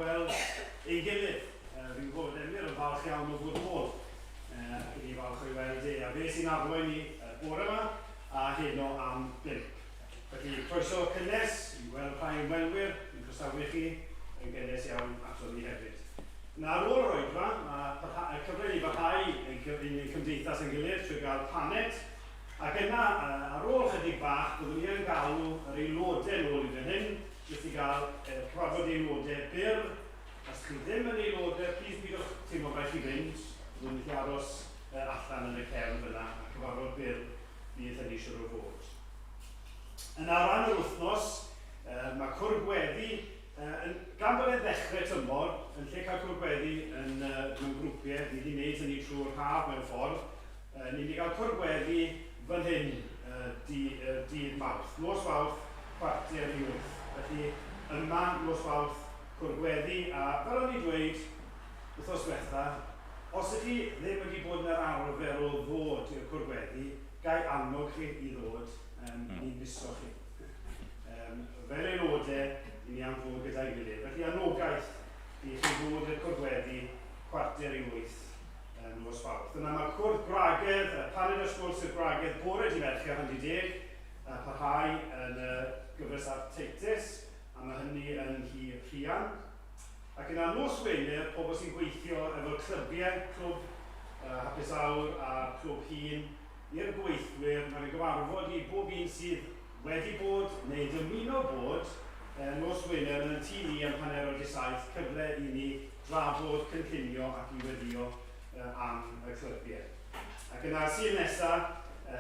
gweld ei gilydd. Fi'n gwybod Emyr yn falch iawn o fod yn ôl. Ac i ni falch o'i weld e. A fe sy'n arwain ni bore yma a heno am 5. Felly, croeso cynnes i weld rhai ymwelwyr, i'n croesawu chi yn gynnes iawn ato ni hefyd. Na ar ôl yr oedfa, mae cyfle i barhau ein cymdeithas yn gilydd trwy gael paned. Ac yna, ar ôl chydig bach, byddwn ni yn galw yr aelodau nôl i fan hyn, jyst i gael cyfarfod aelodau byr. Os chi ddim yn aelodau, plis bydwch teimlo rhaid chi fynd, byddwn ni'n aros allan yn y cefn fyna, a cyfarfod byr bydd hynny siwr o fod. Yn aran yr wythnos, mae cwrdd gweddi, gan bod e'n ddechrau tymor, yn lle cael cwrdd gweddi mewn grwpiau, ni wedi gwneud hynny trwy'r haf mewn ffordd, ni wedi cael cwrdd gweddi fan hyn dydd Mawrth. Nos Fawrth, chwarter i 8. Felly yma nos Fawrth cwrdd gweddi, a fel o'n i dweud, wythnos diwetha, os ydy ddim wedi bod yn yr arfer o ddod i'r cwrdd gweddi, gai annog chi i ddod, ni'n miso chi. Fel aelodau, ni am fod gyda'i gilydd. Felly anogaeth i chi fod i'r cwrdd gweddi chwarter i 8 nos Fawrth. Yna mae cwrdd gwragedd, paned o sgwrs i'r gwragedd bore di Fercher hynny 10, parhau yn gyfres ar Titus, a mae hynny yn hir Rhian. Ac yna nos Wener, pobl sy'n gweithio efo clybiau, clwb hapus awr a clwb hun, i'r gweithwyr, mae'n gyfarfod i bob un sydd wedi bod neu dymuno bod nos Wener yn y tŷ ni am hanner o'r 7, cyfle i ni drafod cynllunio ac i weddio am y clybiau. Ac yna sy'n nesaf,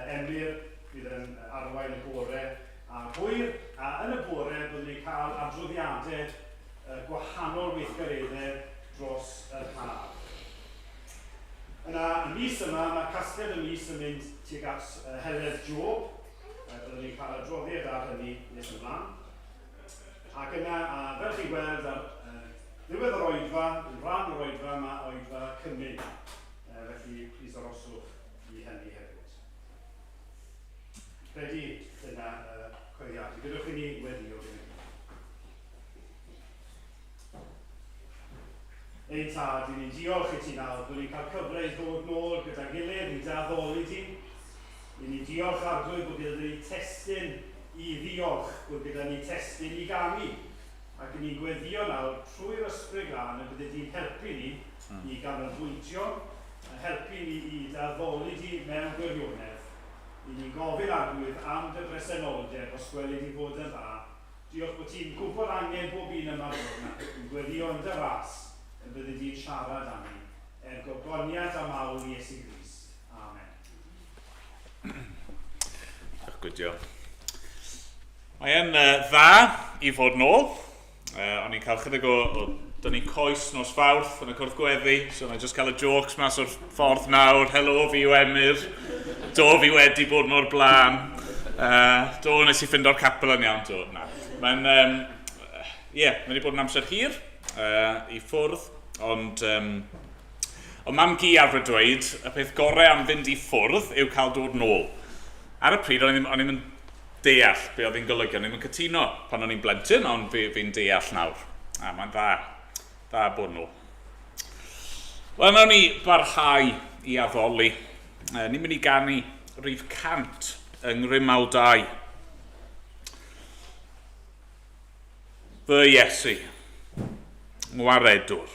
Emyr bydd yn arwain y bore a hwyr, a yn y bore byddwn ni'n cael adroddiadau gwahanol weithgareddau dros y haf. Yna, y mis yma, mae casgliad y mis yn mynd tuag at Heledd Job. Byddwn ni'n cael adroddiad ar hynny nes ymlaen. Ac yna, fel chi'n gweld, ddiwedd yr oedfa, yn rhan o'r oedfa, mae oedfa cymryd. Felly, plis aroswch i hynny hefyd. Credu dyna coeddiadau. Gydwch chi ni wedi o'r hynny. Ein tad, i ni'n diolch i ti nawr, bod ni'n cael cyfle i ddod nôl gyda gilydd, i daddoli ti. I ni'n diolch arglwydd bod gyda ni testyn i ddiolch, bod gyda ni testyn i ganu. Ac ni'n gweddio nawr trwy'r ysbryd glân y bydde di'n helpu ni i ganolbwyntio, helpu ni i daddoli di mewn gwirionedd. I ni'n gofyn arglwydd am dy bresenoldeb os gweli di fod yn dda. Diolch bod ti'n gwybod angen bob un yma yna, yn gweddio yn dy ras, y bydde di'n siarad am ni, gogoniad a mawl i Iesu Grist. Amen. Gwydio. Mae'n dda i fod nôl. O'n i'n cael chydig o dyn ni'n coes nos Fawrth yn y cwrdd gweddi, so na just cael y jokes mas o'r ffordd nawr. Helo, fi yw Emyr. Do, fi wedi bod mor blaen. Do, nes i ffindo'r capel yn iawn, do. Na. Mae'n wedi bod yn amser hir i ffwrdd, ond mam gi arfer dweud, y peth gorau am fynd i ffwrdd yw cael dod nôl. Ar y pryd, o'n i'n deall be oedd hi'n golygu, o'n i'n cytuno pan o'n i'n blentyn, ond fi'n deall nawr. A mae'n dda bod nhw. Wel, nawr ni barhau i addoli. Ni'n mynd i ganu rhif 100 yng Nghrymawd 2. Fy Iesu, ngwaredwr.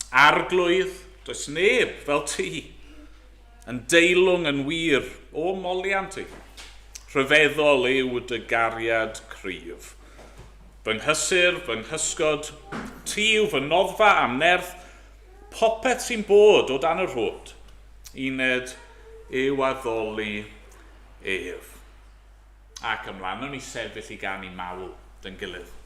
Arglwydd, does neb fel ti, yn deilwng yn wir o molian ti. Rhyfeddol yw dy gariad cryf. Fy nghysur, fy nghysgod, ti yw fy noddfa am nerth, popeth sy'n bod o dan y rhod. Uned yw addoli ef. Ac ymlaen, o'n i sefyll i ganu mawl dyn gilydd.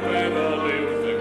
Rhyfeddol yw dy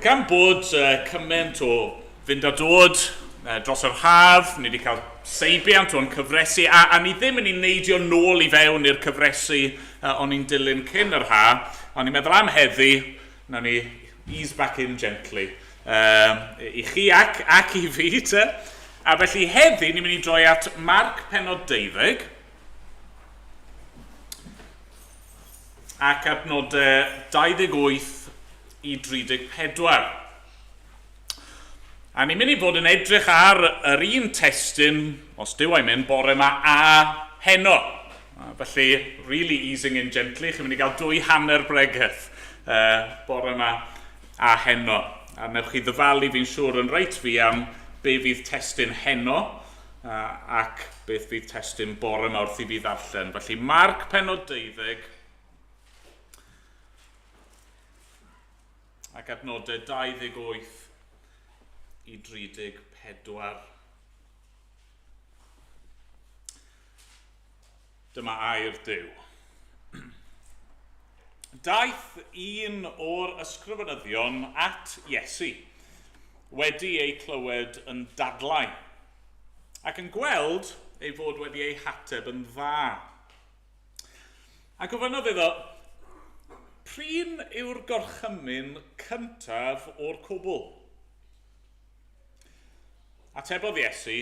Mae gan bod cymaint o fynd a dod dros yr haf, ni wedi cael seibiant o'n cyfresu, a ni ddim yn ei neidio nôl i fewn i'r cyfresu o'n i'n dilyn cyn yr ha, ond ni'n meddwl am heddi, na ni ease back in gently. I chi ac i fi, te. A felly heddi ni'n mynd i droi at Marc pennod 12, ac adnod 28 i 34. A ni'n mynd i fod yn edrych ar yr un testyn, os dyw a'i mynd, bore yma a heno. Felly, really easing in gently, chi'n mynd i gael 2 hanner bregaeth bore yma a heno. A newch chi ddyfalu fi'n siŵr yn reit fi am be fydd testyn heno ac beth fydd testyn bore yma wrth i fi ddarllen. Felly, Marc pennod 12 ac adnodau 28 i 34. Dyma air Duw. Daeth un o'r ysgrifenyddion at Iesu, wedi ei clywed yn dadlau, ac yn gweld ei fod wedi ei hateb yn dda. Ac gofynodd iddo, prin yw'r gorchymyn cyntaf o'r cwbl? Atebodd Iesu,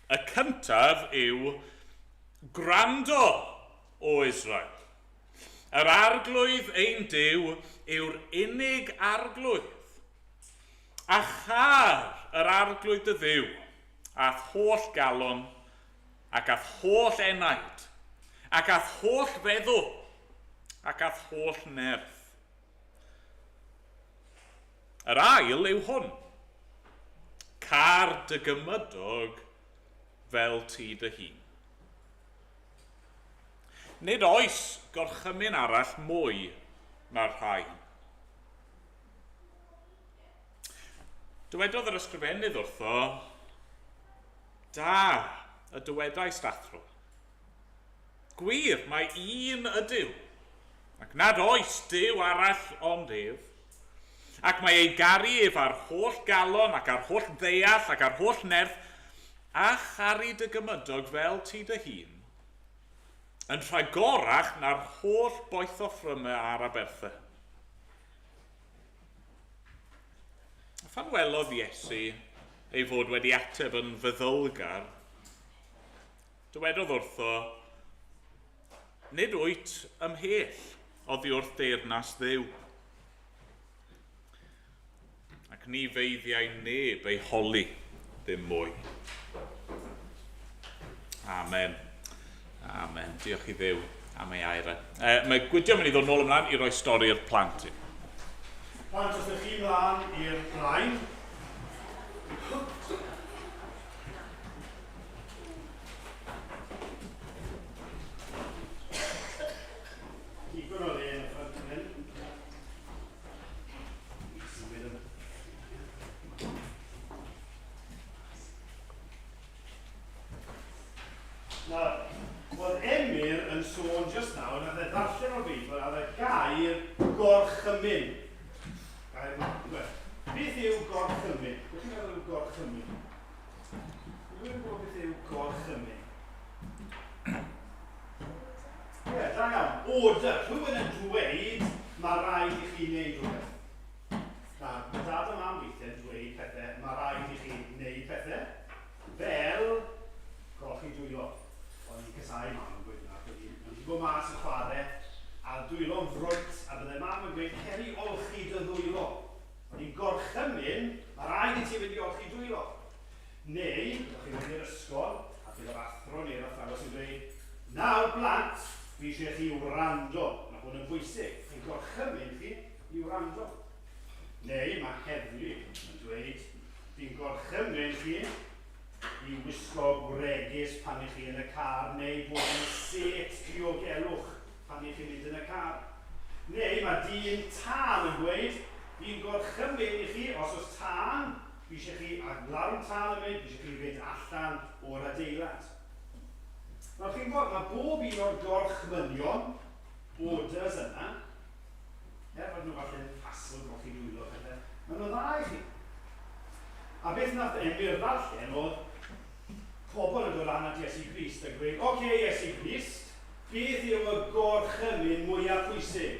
y cyntaf yw gwrando o Israel. Yr arglwydd ein Duw yw'r unig arglwydd. A char yr arglwydd y Dduw, ath holl galon, ac ath holl enaid, ac ath holl feddwl, ac ath holl nerth. Yr ail yw hwn. Car dy gymydog fel ti dy hun. Nid oes gorchymyn arall mwy na'r rhain. Dywedodd yr ysgrifennydd wrtho, da y dywedais athro. Gwir, mae un ydyw, ac nad oes Duw arall ond ef, ac mae ei garu ef ar holl galon, ac ar holl ddeall, ac ar holl nerth, a charu dy gymydog fel ti dy hun, yn rhai gorach na'r holl boeth o ffrymau ar Aberthe. Phan welodd Iesu ei fod wedi ateb yn feddylgar, dywedodd wrtho, nid wyt ymhell oddi wrth deyrnas Dduw. Ac ni feiddiau neb ei holi ddim mwy. Amen. Amen. Diolch i Dduw am ei aira. Mae Gwydio mynd i ddod nôl ymlaen i roi stori i'r plant i. Plant, os ydych chi mlaen i'r blaen. Digon o le yn y ffrant yn hyn. Nawr, oedd Emyr yn sôn just nawr, nath e ddarllen o'r Beibl, a y gair gorchymyn. Beth yw gorchymyn? Beth yw'n meddwl yw gorchymyn? Dwi'n gwybod beth yw gorchymyn. Ie, da iawn. Order. Rhywun yn dweud mae rhaid i chi wneud rhywbeth. Na, mae dad a mam weithiau'n dweud pethau, mae rhaid i chi wneud pethau. Fel golchi dwylo. Ond ni'n cysau mam yn gweud yna. Ond ti'n bod mas yn chwarae, a dwylo'n frwynt, a byddai mam yn gweud, ceri olchi dy ddwylo. Ond i'n gorchymyn, mae rhaid i ti fynd i olchi dwylo. Neu, byddwch chi'n mynd i'r ysgol, a bydd yr athro neu'r athrawes yn dweud, nawr blant, fi eisiau chi wrando. Mae hwn yn bwysig. Chi'n gorchymyn chi i wrando. Neu, mae heddlu yn dweud, fi'n gorchymyn chi i wisgo gwregus pan i chi yn y car, neu bod yn set diogelwch pan i chi'n mynd yn y car. Neu, mae dyn tân yn dweud, fi'n gorchymyn i chi, os oes tân, fi eisiau chi, a lawr tân yn mynd, fi eisiau chi fynd allan o'r adeilad. Nawr chi'n gwybod, mae bob un o'r gorchmynion, orders yna, fod nhw falle'n ffasl golchi dwylo pethau, Maen nhw'n dda i chi. A beth nath Emyr ddarllen oedd pobl yn dod lan at Iesu Grist a gweud, oce, Iesu Grist, beth yw y gorchymyn mwyaf pwysig?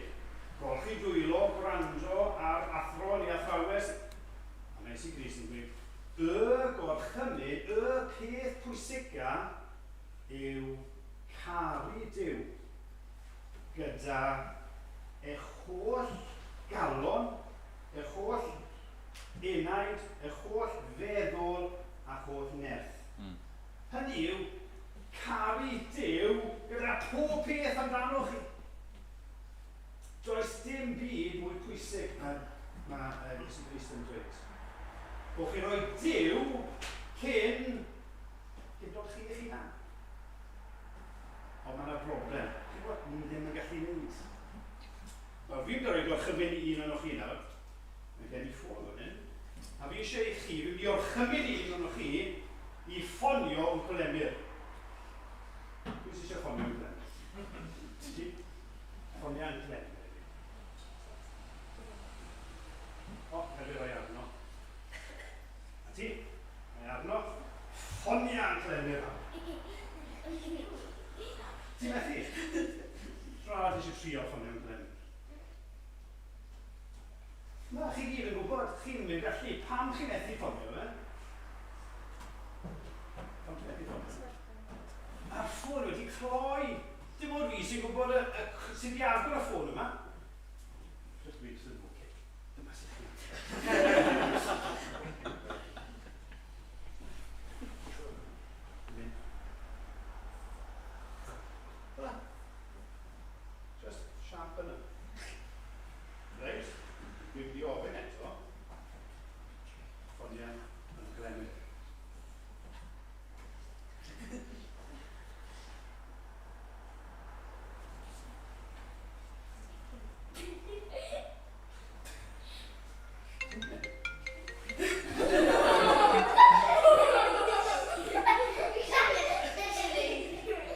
Golchi dwylo, gwrando ar athro neu athrawes. A mae Iesu Grist yn gweud, y gorchymyn, y peth pwysiga yw caru Duw gyda eich holl galon, eich holl enaid, eich holl feddwl a holl nerth. Hynny yw caru Duw gyda pob peth amdano chi. Does dim byd mwy pwysig mae Iesu Grist yn dweud. Bo chi'n rhoi Duw cyn dod chi eich hunan. Ond mae yna broblem. Chi'n gwybod, ni ddim yn gallu neud. Wel, fi'n rhoi gorchymyn i un o'n chi nawr. Mae gen i ffôn o'n hyn. A fi eisiau i chi, fi'n mynd i orchymyn i un o'n chi i ffonio Uncle Emyr. Pwy sy'n eisiau ffonio Uncle Emyr? Ti? Ffonio Uncle Emyr. O, hefyd rhoi arno. A ti? Rhoi arno. Ffonio Uncle Emyr. Ti'n methu? Rhaid eisiau trio ffonio Uncle Emyr. Na, chi gyd yn gwybod, chi'n mynd gallu, pam chi'n methu ffonio fe? Pam chi'n methu ffonio? A'r ffôn wedi cloi. Dim ond fi sy'n gwybod sy'n di agor y ffôn yma. Just fi sy'n oce. Dyma sy'n chi. Just sharpen them. Right? Dwi'n di ofyn eto. Ffonio Uncle Emyr.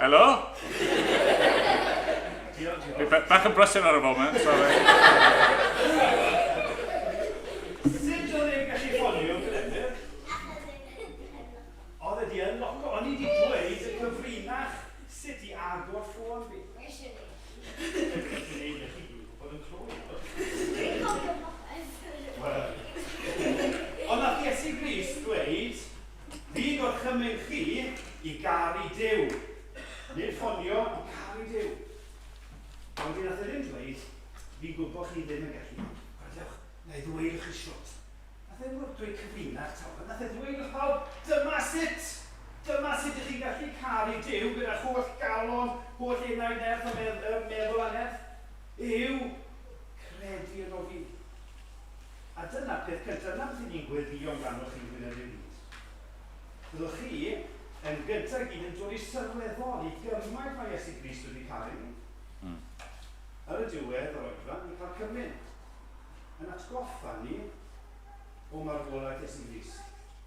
Helo? Bach yn brysur ar y moment, sorry. Sut oedd e'n gallu ffonio Uncle Emyr? Oedd e di unloco. O'n i di dweud y cyfrinach sut i agor ffôn fi. Dwi'n ei chi bod yn clywed. Ond nath Iesu Grist dweud, fi gorchymyn chi i garu Duw. Nid ffonio, i caru Duw. Ond nath e ddim dweud, fi'n gwybod chi ddim yn gallu. Gwadewch, na i ddweud chi siwt. Nath e dweud cyfrinach tawr. Nath e ddweud wrth pawb, dyma sut ydych chi'n gallu caru Duw gyda holl galon, holl enaid nerth a meddwl a nerth, yw credu yn o fi. A dyna peth cyntaf, dyna beth ni'n gweddio amdano chi gwneud y byd. Byddwch chi yn gyntaf gyd yn dod i sylweddol i gymaint mae Iesu Grist wedi caru ni. Ar y diwedd o'r oedran, ni'n cael cyfmynd yn atgoffa ni o marwolaeth Iesu Grist.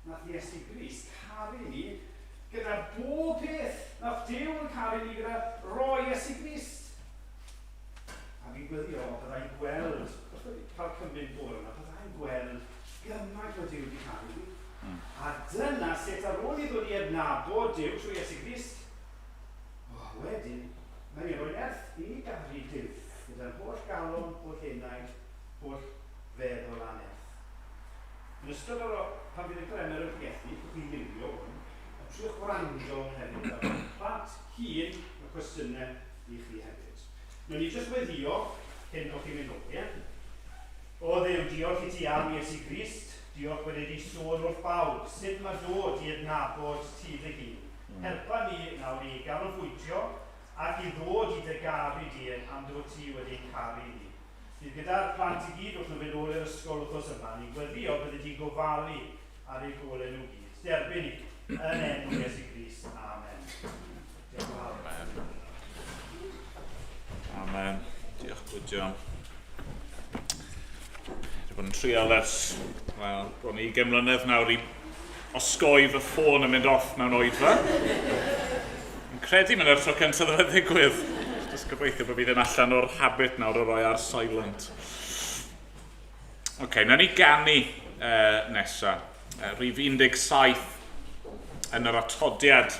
Nath Iesu Grist caru ni gyda bob peth. Nath Duw yn caru ni gyda roi Iesu Grist. A fi'n gweddio, byddai'n gweld, os wedi cael cyfmynd bore yma, byddai'n gweld gymaint o Duw wedi caru ni. A dyna sut ar ôl i ddod i adnabod Duw trwy Iesu Grist, wedyn, mae'n ei roi nerth i ni garu Duw gyda'r holl galon, holl enaid, holl feddwl a nerth. Yn ystod o'r pan fydd y Emyr yn plethu, chi'n liwio hwn, a triwch wrando hefyd ar plant hun y cwestiynau i chi hefyd. Nw'n ni jyst weddio, cyn o chi'n mynd o'r o Dduw, diolch i ti am Iesu Grist, diolch wedi sôn wrth bawb, sut mae dod i adnabod ti dy hun. Helpa ni nawr i ganolbwyntio ac i ddod i dygaru di am ddod ti wedi'n caru ni. Fydd gyda'r plant i gyd wrth nhw fynd ôl i'r ysgol wrthos yma, ni'n gweddio bydde ti'n gofalu ar eu golau nhw gyd. Derbyn ni, yn enw Iesu Grist. Amen. Diolch yn fawr. Amen. Diolch Gwydio. Dwi'n bod yn trial ers, wel, bron i 20 mlynedd nawr i osgoi fy ffôn yn mynd off mewn oedfa. Yn credu mynd ar tro cyntaf oedd yn ddigwydd. Just gobeithio bod fi ddim allan o'r habit nawr o roi ar silent. Na ni ganu nesa. Rhif 17 yn yr atodiad.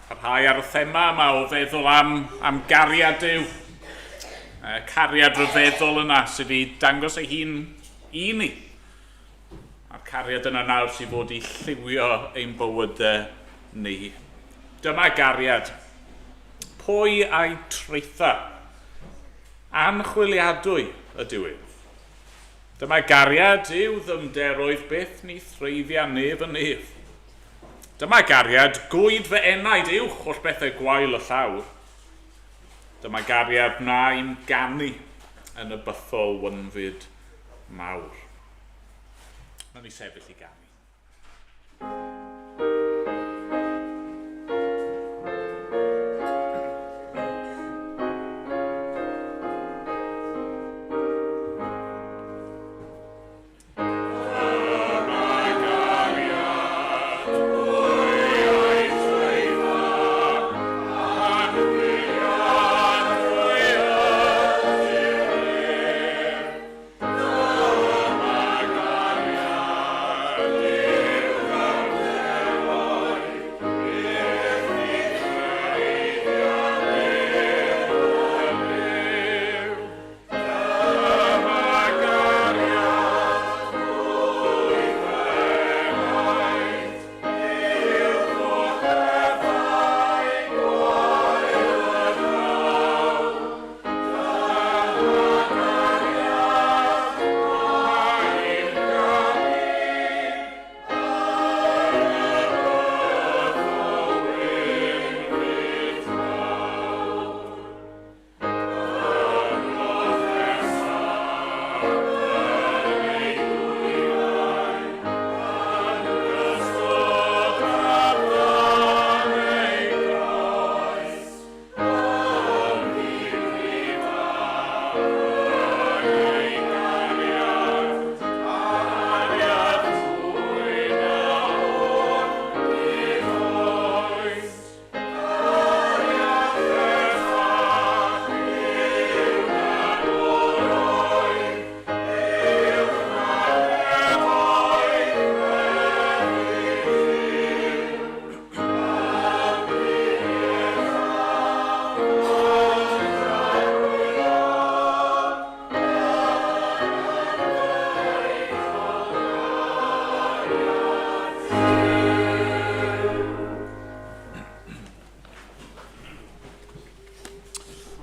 Parhau ar y thema yma o feddwl am gariad Duw. Cariad ryfeddol yna sydd wedi dangos ei hun I ni. A'r cariad yna nawr sydd fod I lliwio ein bywydau ni. Dyma gariad. Pwy a'i treitha? Anchwiliadwy ydyw yw. Dyma gariad yw ddymderoedd byth ni threiddia nef yn nef. Dyma gariad gwyd fy enaid uwch oll bethau gwael y llawr. Dyma gariad na i'n ganu yn y bythol wynfyd mawr. Nawn ni sefyll I ganu.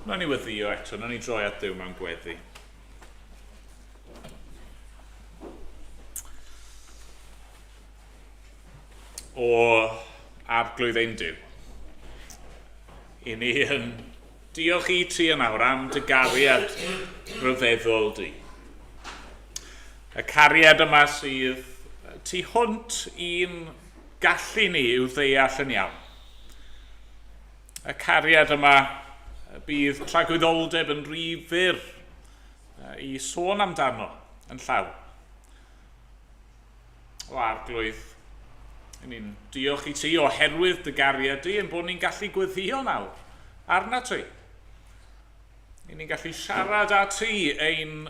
Nawn ni weddio eto, nawn ni droi at Duw mewn gweddi. O arglwydd ein Duw. I ni yn diolch I ti yn awr am dy gariad ryfeddol di. Y cariad yma sydd tu hwnt i'n gallu ni i'w ddeall yn iawn. Y cariad yma bydd tragwyddoldeb yn rhy fyr I sôn amdano yn llawn. O arglwydd, ni'n diolch I ti oherwydd dy gariad di yn bod ni'n gallu gweddio nawr arna ti. Ni'n gallu siarad â ti ein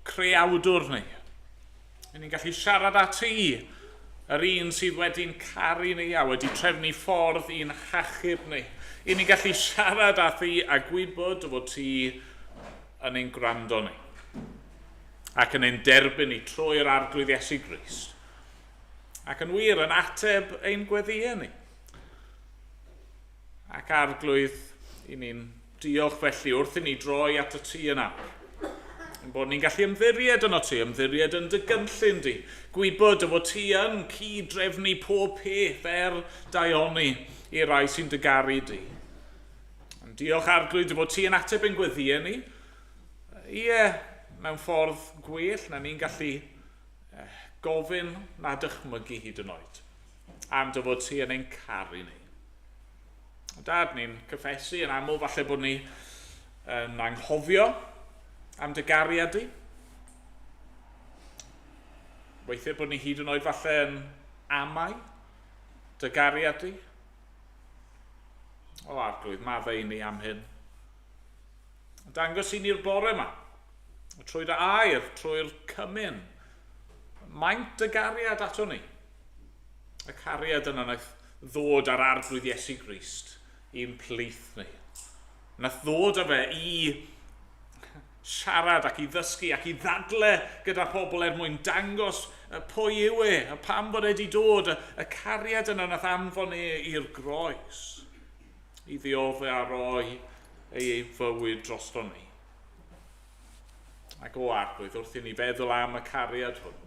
creawdwr ni. Ni'n gallu siarad â ti yr un sydd wedi'n caru ni a wedi trefnu ffordd i'n hachub ni. I ni'n gallu siarad â thi a gwybod fod ti yn ein gwrando ni. Ac yn ein derbyn ni trwy'r arglwydd Iesu Grist. Ac yn wir yn ateb ein gweddiau ni. Ac arglwydd, I ni'n diolch felly wrth I ni droi at y ti yna. Yn bod ni'n gallu ymddiried yno ti, ymddiried yn dy gynllun di. Gwybod fod ti yn cyd-drefnu pob peth daioni I rai sy'n dy garu di. Yn diolch arglwydd fod ti yn ateb ein gweddiau ni. Ie, mewn ffordd gwell na ni'n gallu gofyn na dychmygu hyd yn oed. Am dy fod ti yn ein caru ni. Dad, ni'n cyffesu yn aml falle bod ni yn anghofio am dy gariad di. Weithiau bod ni hyd yn oed falle yn amau dy gariad di. O arglwydd, maddau ni am hyn. Dangos I ni'r bore yma. trwy'r air, trwy'r cymyn. Maint y gariad ato ni. Y cariad yna wnaeth ddod ar arglwydd Iesu Grist i'n plith ni. Wnaeth ddod â fe i siarad ac i ddysgu ac i ddadle gyda pobl mwyn dangos pwy yw e, a pam bod e wedi dod, y cariad yna wnaeth anfon e i'r groes i ddiodde a roi ei fywyd drosto ni. Ac o arglwydd wrth i ni feddwl am y cariad hwn.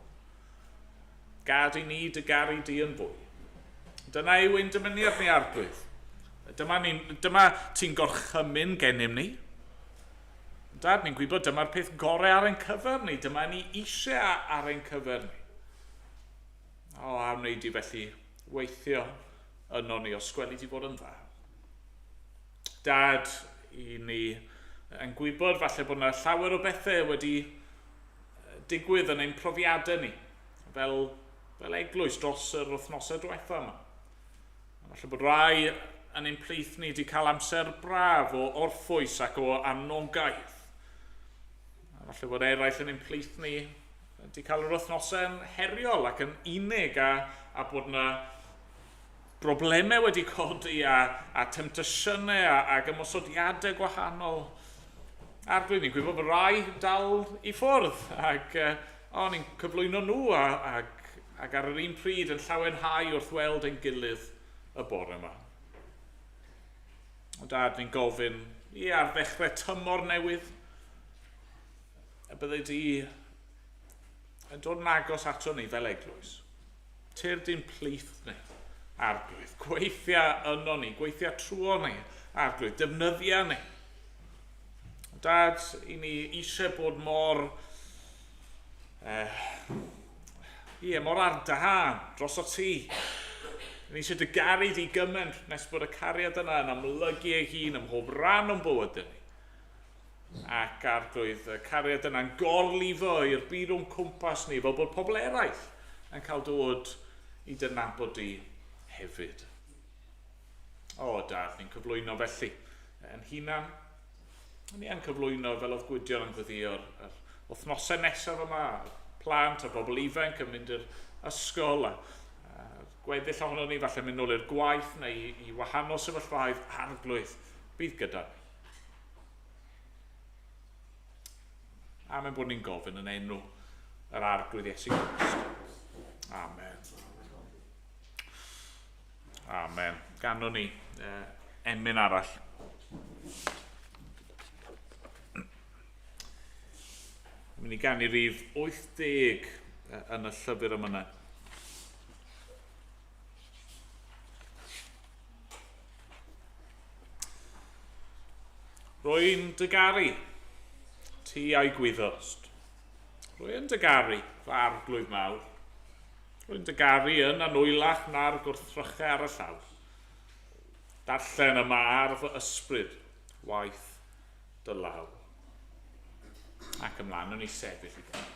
Gad i ni dygaru di yn fwy. Dyna yw ein dymuniad ni arglwydd. Dyma ti'n gorchymyn gennym ni. Dad, ni'n gwybod dyma'r peth gorau ar ein cyfer ni. Dyma ni eisiau ar ein cyfer ni. O, a wneud i felly weithio yno ni os gweli di fod yn dda. Dad, i ni yn gwybod falle bod yna llawer o bethau wedi digwydd yn ein profiadau ni, fel eglwys dros yr wythnosau diwetha yma. Falle bod rai yn ein plith ni wedi cael amser braf o orffwys ac o anogaeth. Falle bod eraill yn ein plith ni wedi cael yr wythnosau yn heriol ac yn unig a bod yna broblemau wedi codi a temptasiynau ac ymosodiadau gwahanol. Arglwydd, ni'n gwybod bod rai dal i ffwrdd ac ni'n cyflwyno nhw ac ar yr un pryd yn llawenhau wrth weld ein gilydd y bore yma. O Dad, ni'n gofyn ar ddechrau tymor newydd y bydde di yn dod yn agos ato ni fel eglwys. Tyr di'n plith ni, arglwydd, gweithio yno ni, gweithio trwo ni, arglwydd, defnyddio ni. Dad, i ni eisiau bod mor ar dahar dros o ti. Ni eisiau dygaru di gymaint nes bod y cariad yna yn amlygu ei hun ym mhob ran o'n bywyd ni. Ac arglwydd, y cariad yna'n gorlifo i'r byd o'n cwmpas ni, fel bod pobl eraill yn cael dod i dynabod di hefyd. O Dad, ni'n cyflwyno felly yn hunan. Ni yn cyflwyno fel oedd Gwydion yn gweddio'r wythnosau nesaf yma, plant a bobl ifanc yn mynd i'r ysgol, gweddill ohono ni falle mynd nôl i'r gwaith neu i wahanol sefyllfaoedd arglwydd, bydd gyda ni. A mae'n bod ni'n gofyn yn enw yr arglwydd Iesu Grist. Amen. Amen. Ganon ni emyn arall. Mynd i gan i rif 80 yn y llyfr yma. Rwy'n dygaru ti a'i gwyddost. Rwy'n dygaru fy arglwydd mawr. Rwy'n dygaru yn anwylach na'r gwrthrychau ar y llaw. Darllen yma ar fy ysbryd, waith dy law. Ac ymlaen o'n i sefyll i gael.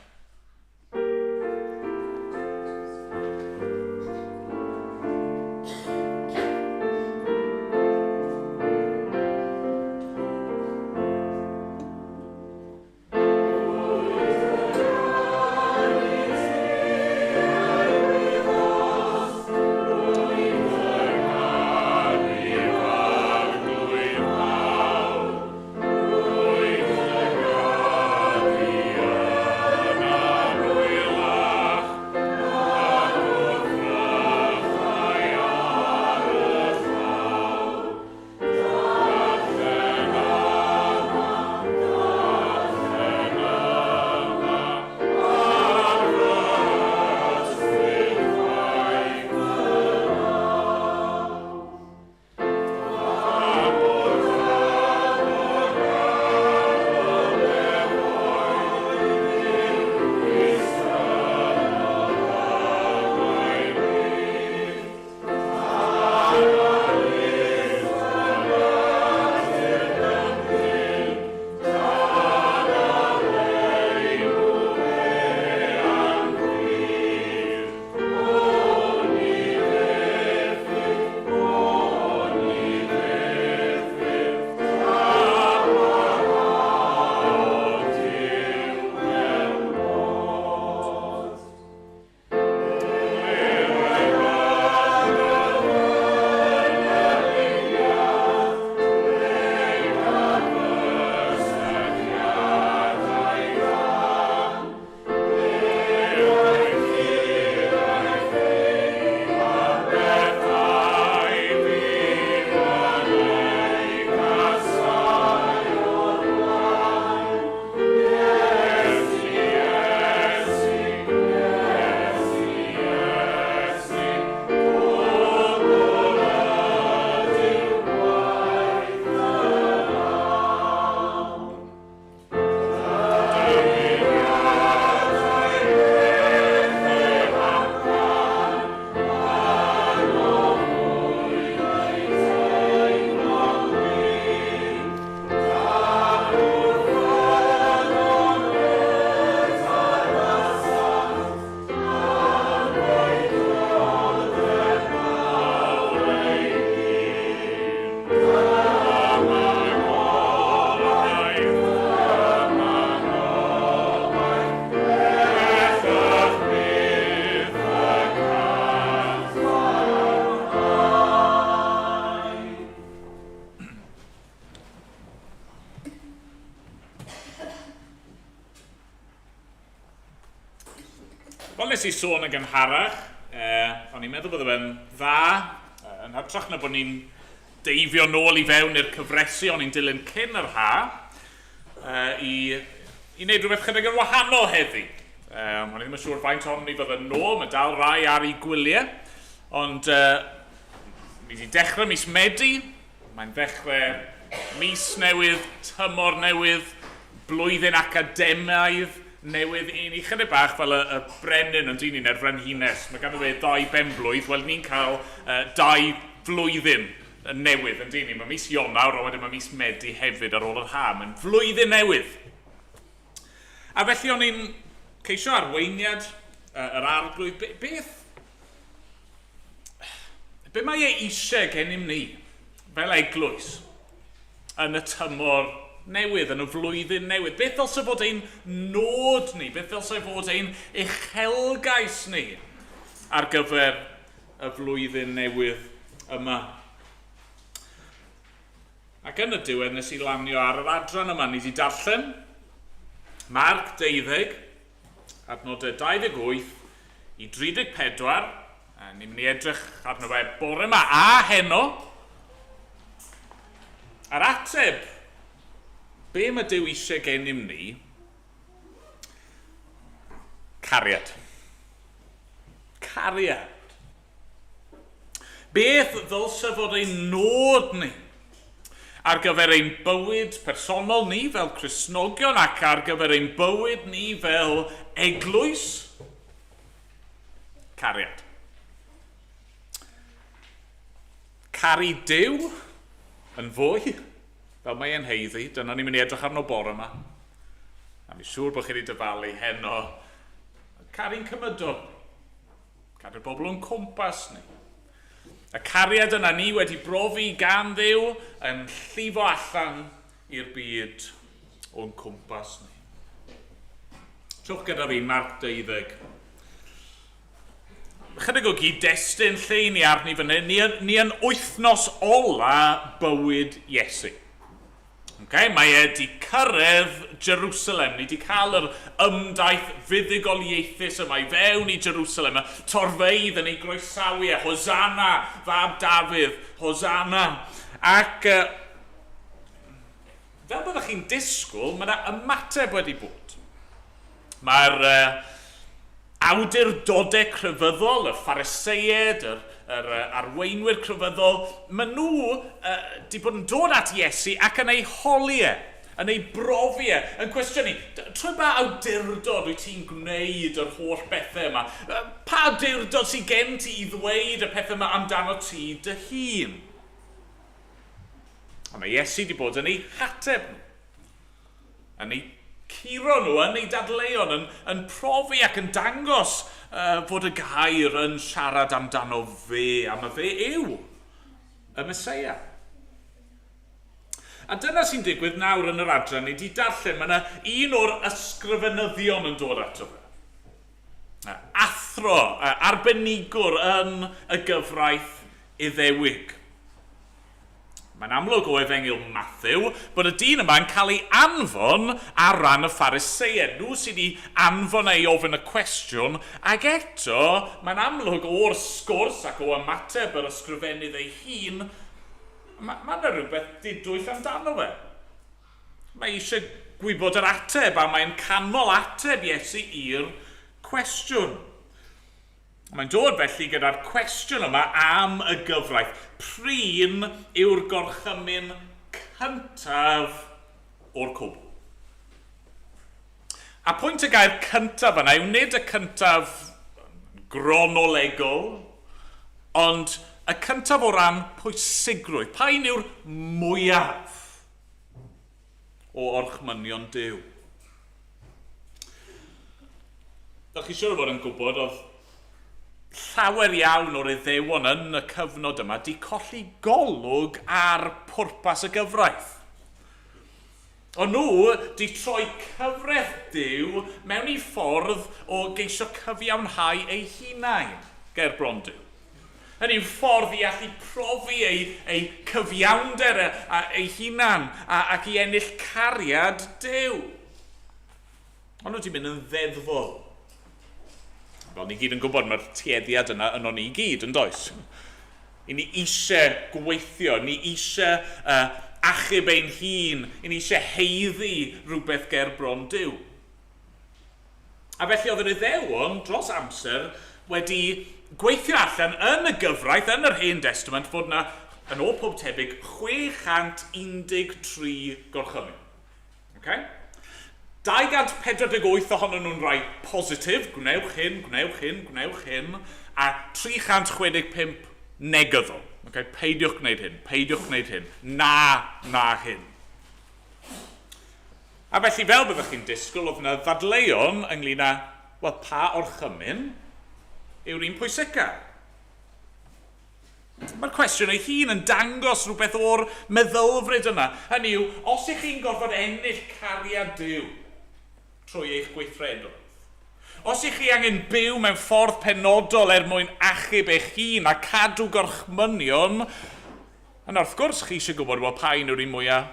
Wel, nes I sôn yn gynharach, o'n i'n meddwl bod e'n dda, yn hytrach na bod ni'n deifio nôl i fewn i'r cyfresu o'n i'n dilyn cyn yr ha, i wneud rhywbeth chydig yn wahanol heddi. O'n i ddim yn siŵr faint o'n i fod yn nôl, mae dal rai ar ei gwyliau, ond ni wedi dechrau mis Medi, mae'n dechrau mis newydd, tymor newydd, blwyddyn academaidd newydd i ni chydig bach fel y brenin yn dyn ni'n frenhines. Mae gan fe 2 benblwydd, wel ni'n cael 2 flwyddyn newydd yn dyn ni. Mae mis Ionawr, a wedyn mae mis Medi hefyd ar ôl yr ha. Mae'n flwyddyn newydd. A felly o'n i'n ceisio arweiniad yr arglwydd. Be mae eisiau gennym ni fel eglwys yn y tymor newydd, yn y flwyddyn newydd? Beth ddylse fod ein nod ni? Beth ddylse fod ein uchelgais ni ar gyfer y flwyddyn newydd yma? Ac yn y diwedd nes I lanio ar yr adran yma. Ni wedi darllen Marc 12, adnodau 28 i 34. Ni'n mynd I edrych arno fe bore yma a heno. A'r ateb, be mae Duw eisiau gennym ni? Cariad. Cariad. Beth ddylse fod ein nod ni ar gyfer ein bywyd personol ni fel Cristnogion ac ar gyfer ein bywyd ni fel eglwys? Cariad. Caru Duw yn fwy, fel mae e'n heiddi. Dyna ni'n mynd I edrych arno bore yma. A mi'n siŵr bod chi wedi dyfalu heno. Caru'n cymydol. Caru'r bobl o'n cwmpas ni. Y cariad yna ni wedi brofi gan Dduw yn llifo allan i'r byd o'n cwmpas ni. Trwch gyda fi Marc 12. Chydig o gyd-destun lle ni arni fyny, ni yn wythnos ola bywyd Iesu. Mae wedi cyrraedd Jerusalem. Ni wedi cael yr ymdaith fuddugoliaethus yma I fewn I Jerusalem. Y torfeidd yn ei groesawu. Hosanna, fab Dafydd, Hosanna. Ac fel byddwch chi'n disgwyl, mae yna ymateb wedi bod. Mae'r awdurdodau crefyddol, y Phariseied, yr arweinwyr crefyddol, maen nhw wedi bod yn dod at Iesu ac yn ei holiau, yn ei brofiau, yn cwestiynu, trwy ba awdurdod wyt ti'n gwneud yr holl bethau yma? Pa awdurdod sy'n gen ti I ddweud y pethau yma amdano ti dy hun? A mae Iesu wedi bod yn ei hateb nhw, yn ei curo nhw, yn ei dadleuon, yn profi ac yn dangos fod y gair yn siarad amdano fe, a mae fe yw y Meseia. A dyna sy'n digwydd nawr yn yr adran ni wedi darllen. Mae yna un o'r ysgrifenyddion yn dod ato fe. Athro, arbenigwr yn y gyfraith Iddewig. Mae'n amlwg o Efengyl Matthew bod y dyn yma'n cael ei anfon ar ran y Phariseied. Nhw sydd wedi anfon ei ofyn y cwestiwn, ac eto mae'n amlwg o'r sgwrs ac o ymateb yr ysgrifennydd ei hun, mae yna rhywbeth didwyll amdano fe. Mae eisiau gwybod yr ateb, a mae'n canmol ateb Iesu i'r cwestiwn. Mae'n dod felly gyda'r cwestiwn yma am y gyfraith. Prin yw'r gorchymyn cyntaf o'r cwbl. A pwynt y gair cyntaf yna yw nid y cyntaf gronolegol, ond y cyntaf o ran pwysigrwydd. Pa'n yw'r mwyaf o orchmynion Duw? Dach chi siŵr o fod yn gwybod oedd llawer iawn o'r Iddewon yn y cyfnod yma di colli golwg ar pwrpas y gyfraith. O'n nhw di troi cyfraith Duw mewn I ffordd o geisio cyfiawnhau ei hunain, ger bron Duw. Hynny'n ffordd I allu profi ei cyfiawnder ei hunan ac I ennill cariad Duw. Ond nhw wedi mynd yn ddeddfol. Fel ni gyd yn gwybod, mae'r tueddiad yna yn o'n i gyd, yn does? I ni eisiau gweithio, ni eisiau achub ein hun, i ni eisiau heiddi rhywbeth ger bron Duw. A felly oedd yr Iddewon dros amser wedi gweithio allan yn y gyfraith, yn yr Hen Testament, fod yna yn ôl pob tebyg 613 gorchymyn. Okay? 248 ohonyn nhw'n rai positif, gwnewch hyn, gwnewch hyn, gwnewch hyn, a 365 negyddol. Okay? Peidiwch gwneud hyn, peidiwch gwneud hyn, na hyn. A felly fel byddwch chi'n disgwyl, oedd yna ddadleuon ynglyn â, wel, pa orchymyn yw'r un pwysica. Mae'r cwestiwn ei hun yn dangos rhywbeth o'r meddylfryd yna. Hynny yw, os ych chi'n gorfod ennill cariad Duw trwy eich gweithredoedd, os ych chi angen byw mewn ffordd penodol mwyn achub eich hun a cadw gorchmynion, yna wrth gwrs chi eisiau gwybod bod pa un yw'r un mwyaf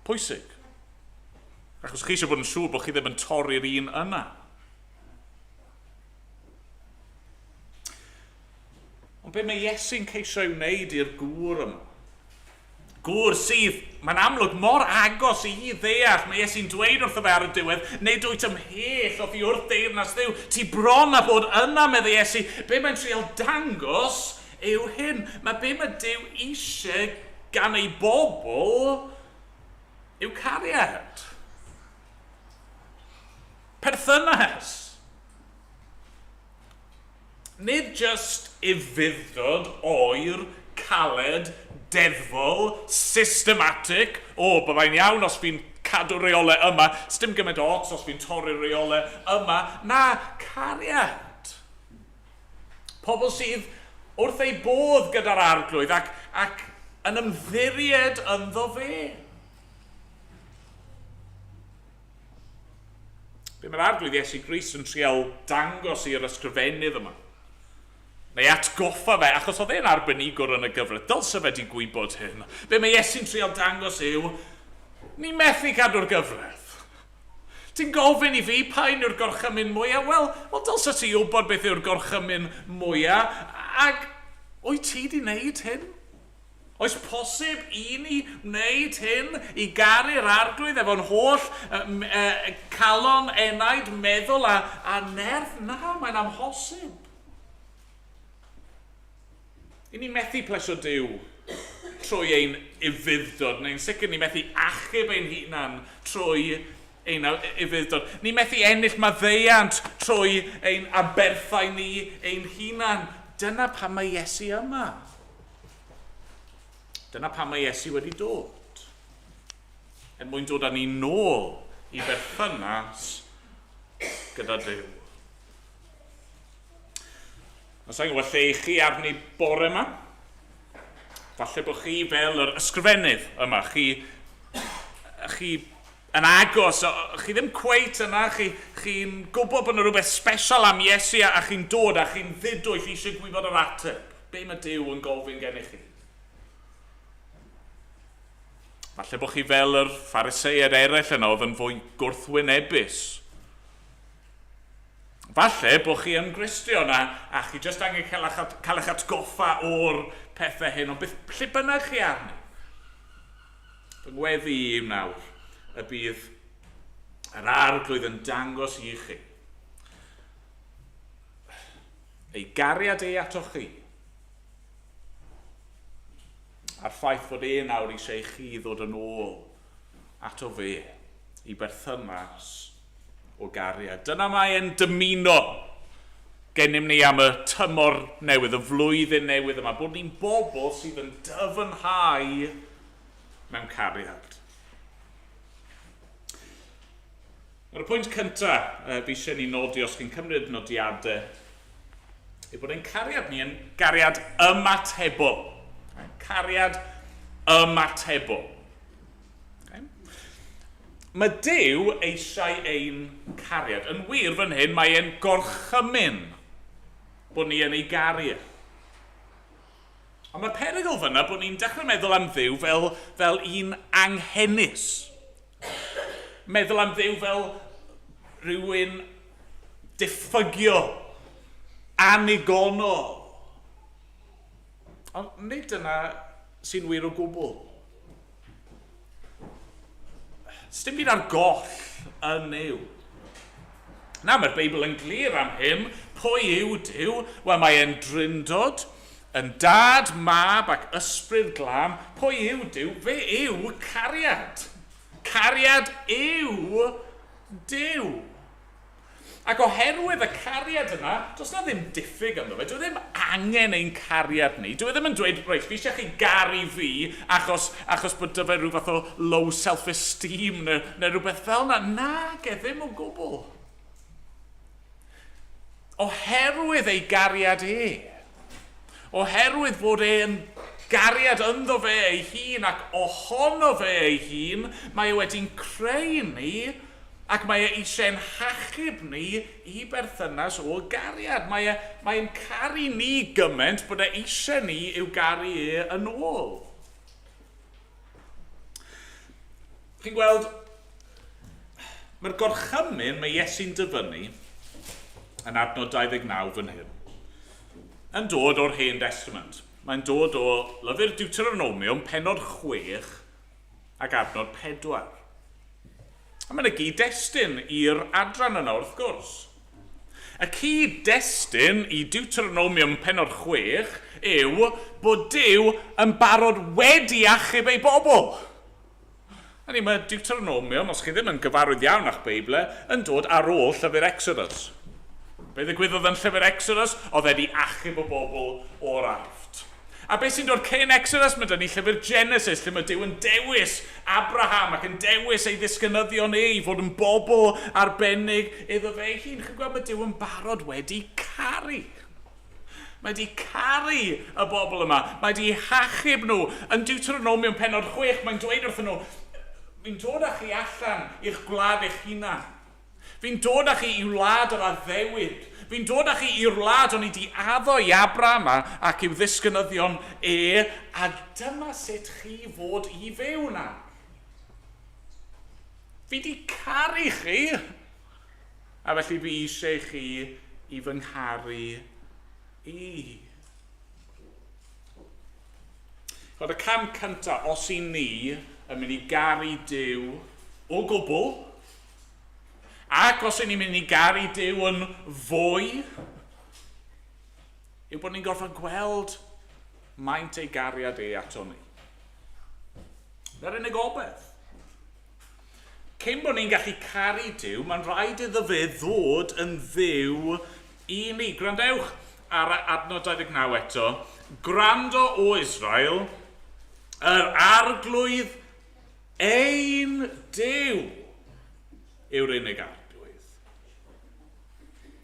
pwysig. Achos chi eisiau bod yn siŵr bod chi ddim yn torri'r un yna. Ond be mae Iesu'n ceisio i'w wneud i'r gŵr yma? Gŵr sydd, mae'n amlwg mor agos i ddeall, mae Iesu'n dweud wrtho fe ar y diwedd, nid wyt ymhell o fi wrth deyrnas Dduw, ti bron a bod yna, medde Iesu. Be mae'n trial dangos yw hyn. Mae be mae Duw eisiau gan ei bobl yw cariad. Perthynas. Nid just ufuddod, oer, caled, deddfol, systematic, byddai'n iawn os fi'n cadw reolau yma, sdim gymaint o ots os fi'n torri reolau yma, na, cariad. Pobl sydd wrth ei bodd gyda'r arglwydd ac yn ymddiried ynddo fe. Be mae'r arglwydd Iesu Grist yn trial dangos i'r ysgrifennydd yma? Neu atgoffa fe, achos oedd e'n arbenigwr yn y gyfraith, dylse fe di gwybod hyn. Be mae Iesu'n trial dangos yw, ni methu cadw'r gyfraith. Ti'n gofyn i fi pa un yw'r gorchymyn mwyaf? Wel, dylse ti wybod beth yw'r gorchymyn mwyaf, ac wyt ti di wneud hyn? Oes posib i ni wneud hyn i garu'r arglwydd efo'n holl calon, enaid, meddwl a nerth? Na, mae'n amhosib. I ni methu plesio Duw trwy ein ufuddod, neu'n sicr ni methu achub ein hunan trwy ein ufuddod. Ni methu ennill maddeiant trwy ein aberthau ni ein hunan. Dyna pam mae Iesu yma. Dyna pam mae Iesu wedi dod. Mwyn dod â ni nôl i berthynas gyda Duw. Os i'n gwybod lle i chi arni bore yma, falle bod chi fel yr ysgrifennydd yma, chi yn agos, chi ddim cweit yna, chi'n gwybod bod yna rhywbeth special am Iesu a chi'n dod a chi'n ddidwyll eisiau gwybod yr ateb. Be mae Duw yn gofyn gen i chi? Falle bod chi fel yr Phariseiaid eraill yna oedd yn fwy gwrthwynebus. Falle bod chi yn Gristion a chi jyst angen cael eich atgoffa o'r pethau hyn, ond lle bynnag chi arni? Fy ngweddi i nawr y bydd yr arglwydd yn dangos i chi ei gariad ei ato chi a'r ffaith fod nawr eisiau i chi ddod yn ôl ato fe i berthynas o gariad. Dyna mae e'n dymuno gennym ni am y tymor newydd, y flwyddyn newydd yma, bod ni'n bobl sydd yn dyfynhau mewn cariad. Yr pwynt cyntaf fi eisiau ni nodi os chi'n cymryd nodiadau yw bod ein cariad ni yn gariad ymatebol. Cariad ymatebol. Mae Duw eisiau ein cariad. Yn wir fan hyn, mae e'n gorchymyn bod ni yn ei garu. Ond mae'r perygl fyna bod ni'n dechrau meddwl am Dduw fel un anghennus. Meddwl am Dduw fel rhywun diffygio. anigonol. Ond nid dyna sy'n wir o gwbl. Sdim byd ar goll yn yw. Na, mae'r Beibl yn glir am hyn. Pwy yw Duw? Wel, mae e'n drindod, yn dad, mab ac ysbryd glam. Pwy yw Duw? Fe yw cariad. Cariad yw Duw. Ac oherwydd y cariad yna, does na ddim diffyg ynddo fe. Dwi ddim angen ein cariad ni. Dwi ddim yn dweud, reit, fi eisiau chi garu fi achos bod dy fe rhyw fath o low self-esteem neu rhywbeth fel yna. Nag e ddim o gwbl. Oherwydd ei gariad oherwydd fod e'n gariad ynddo fe ei hun ac ohono fe ei hun, mae e wedi'n creu ni ac mae e eisiau'n hachub ni i berthynas o gariad. Mae e'n caru ni gymaint bod e eisiau ni i'w garu e yn ôl. Chi'n gweld, mae'r gorchymyn mae Iesu'n dyfynnu yn adnod 29 fan hyn, yn dod o'r Hen Testament. Mae'n dod o lyfr Deuteronomium, pennod 6 ac adnod 4. A mae'n y gyd-destun i'r adran yna wrth gwrs. Y cyd-destun i Deuteronomium pennod 6 yw bod Duw yn barod wedi achub ei bobl. Hynny, mae Deuteronomium, os chi ddim yn gyfarwydd iawn a'ch Beiblau, yn dod ar ôl llyfr Exodus. Be ddigwyddodd yn llyfr Exodus? Oedd wedi achub o bobl o'r arft. A beth sy'n dod cyn Exodus? Mae dyn ni llyfr Genesis, lle mae Duw yn dewis Abraham ac yn dewis ei ddisgynyddion i fod yn bobl arbennig iddo fe ei hun. Chi'n gweld, mae Duw yn barod wedi caru. Mae wedi caru y bobl yma. Mae wedi hachub nhw. Yn Deuteronomium pennod 6, mae'n dweud wrthyn nhw, fi'n dod â chi allan i'ch gwlad eich hunan. Fi'n dod â chi i'w wlad yr addewid. Fi'n dod â chi i'r wlad o'n i di addo i Abraham ac i'w ddisgynyddion a dyma sut chi fod i fyw na. Fi di caru chi, a felly fi eisiau chi i fy ngharu i. Fod y cam cyntaf, os i ni yn mynd i garu Duw o gwbl, ac os ni'n mynd i garu Duw yn fwy, yw bod ni'n gorfod gweld maint ei gariad ato ni. Na'r unig obeth. Cyn bod ni'n gallu caru Duw, mae'n rhaid iddo fe ddod yn dduw i ni. Gwrandewch ar adnod 29 eto. Gwrando o Israel, yr arglwydd ein Duw yw'r unig arglwydd.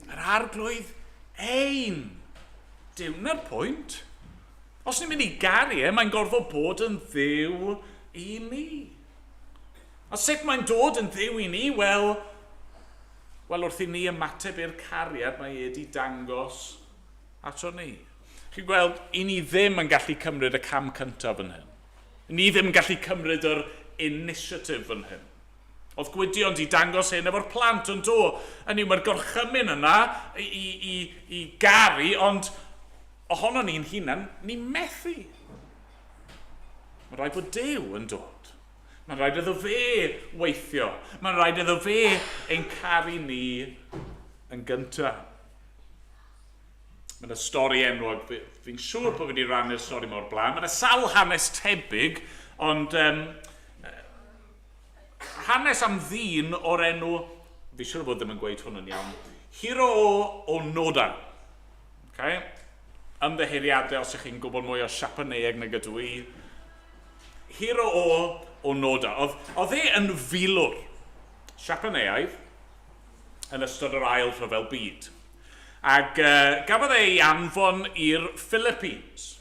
Yr arglwydd ein Duw. Na'r pwynt. Os ni'n mynd i garu mae'n gorfod bod yn dduw i ni. A sut mae'n dod yn dduw i ni? Wel, wrth i ni ymateb i'r cariad mae wedi dangos ato ni. Chi'n gweld, i ni ddim yn gallu cymryd y cam cyntaf yn hyn. Ni ddim yn gallu cymryd yr initiative yn hyn. Oedd Gwydion di dangos hyn efo'r plant yn do. Hynny yw, mae'r gorchymyn yna i garu, ond ohono ni'n hunan, ni'n methu. Mae'n rhaid bod Duw yn dod. Mae'n rhaid iddo fe weithio. Mae'n rhaid iddo fe ein caru ni yn gyntaf. Mae'n y stori enwog, fi'n siŵr bod fi wedi rannu'r stori mor blaen. Mae'n y sawl hanes tebyg, ond hanes am ddyn o'r enw, fi siŵr bod ddim yn gweud hwn yn iawn, Hiro o Noda. Okay? Ymddehiriadau os ych chi'n gwybod mwy o Siapaneeg nag ydw i. Hiro o Noda. Oedd e yn filwr Siapaneaidd yn ystod yr ail rhyfel byd. Ac gafodd ei anfon i'r Philippines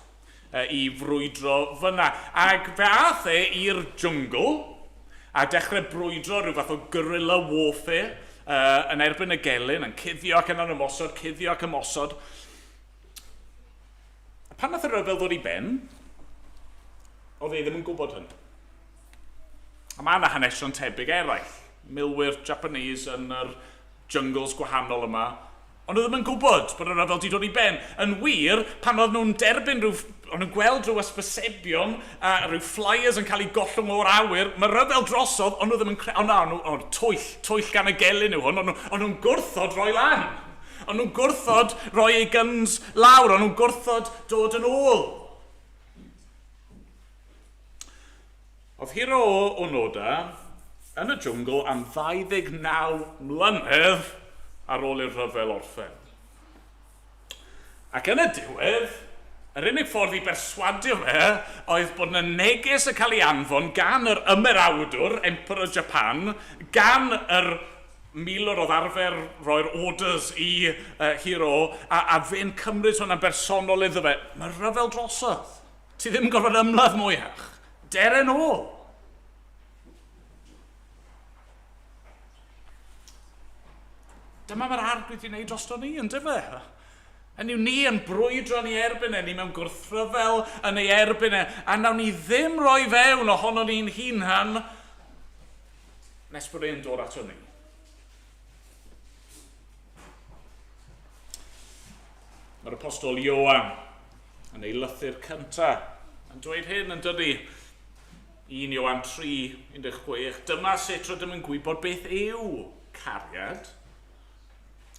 i frwydro fyna. Ac fe ath e i'r jungl a dechrau brwydro rhyw fath o guerrilla warfare yn erbyn y gelyn, yn cuddio ac yn ymosod, cuddio ac ymosod. Pan nath y rhyfel ddod i ben, oedd e ddim yn gwybod hyn. A mae yna hanesion tebyg eraill. Milwyr Japanese yn yr jungles gwahanol yma Ond oedd ddim yn gwybod bod y rhyfel wedi dod i ben. Yn wir, pan oedd nhw'n derbyn o'n nhw'n gweld rhyw ysbysebion a rhyw flyers yn cael ei gollwng o'r awyr, mae rhyfel drosodd, ond nhw ddim yn twyll gan y gelyn nhw hwn, ond nhw'n gwrthod roi lan. Ond nhw'n gwrthod roi ei guns lawr, ond nhw'n gwrthod dod yn ôl. Oedd hiro o Noda yn y jwngl am 29 mlynedd ar ôl i'r rhyfel orffen. Ac yn y diwedd, yr unig ffordd i berswadio fe oedd bod yna neges yn cael ei anfon gan yr Emyr Japan, gan yr milwr oedd arfer roi'r orders i hiro, a fe'n cymryd hwnna'n bersonol iddo fe. Mae'r rhyfel drosodd. Ti ddim yn gorfod ymladd mwyach. Deren ôl. Dyma mae'r arglwydd i wneud drosto ni, yn dyfa. Yn yw ni yn brwydro ni erbyn ni mewn gwrthryfel yn ei erbyn a nawn ni ddim roi fewn ohono ni'n hunan nes bod e'n dod ato ni. Mae'r apostol Ioan yn ei lythyr cyntaf yn dweud hyn yn dydi. 1 Ioan 3:16. Dyma sut rydym yn gwybod beth yw cariad.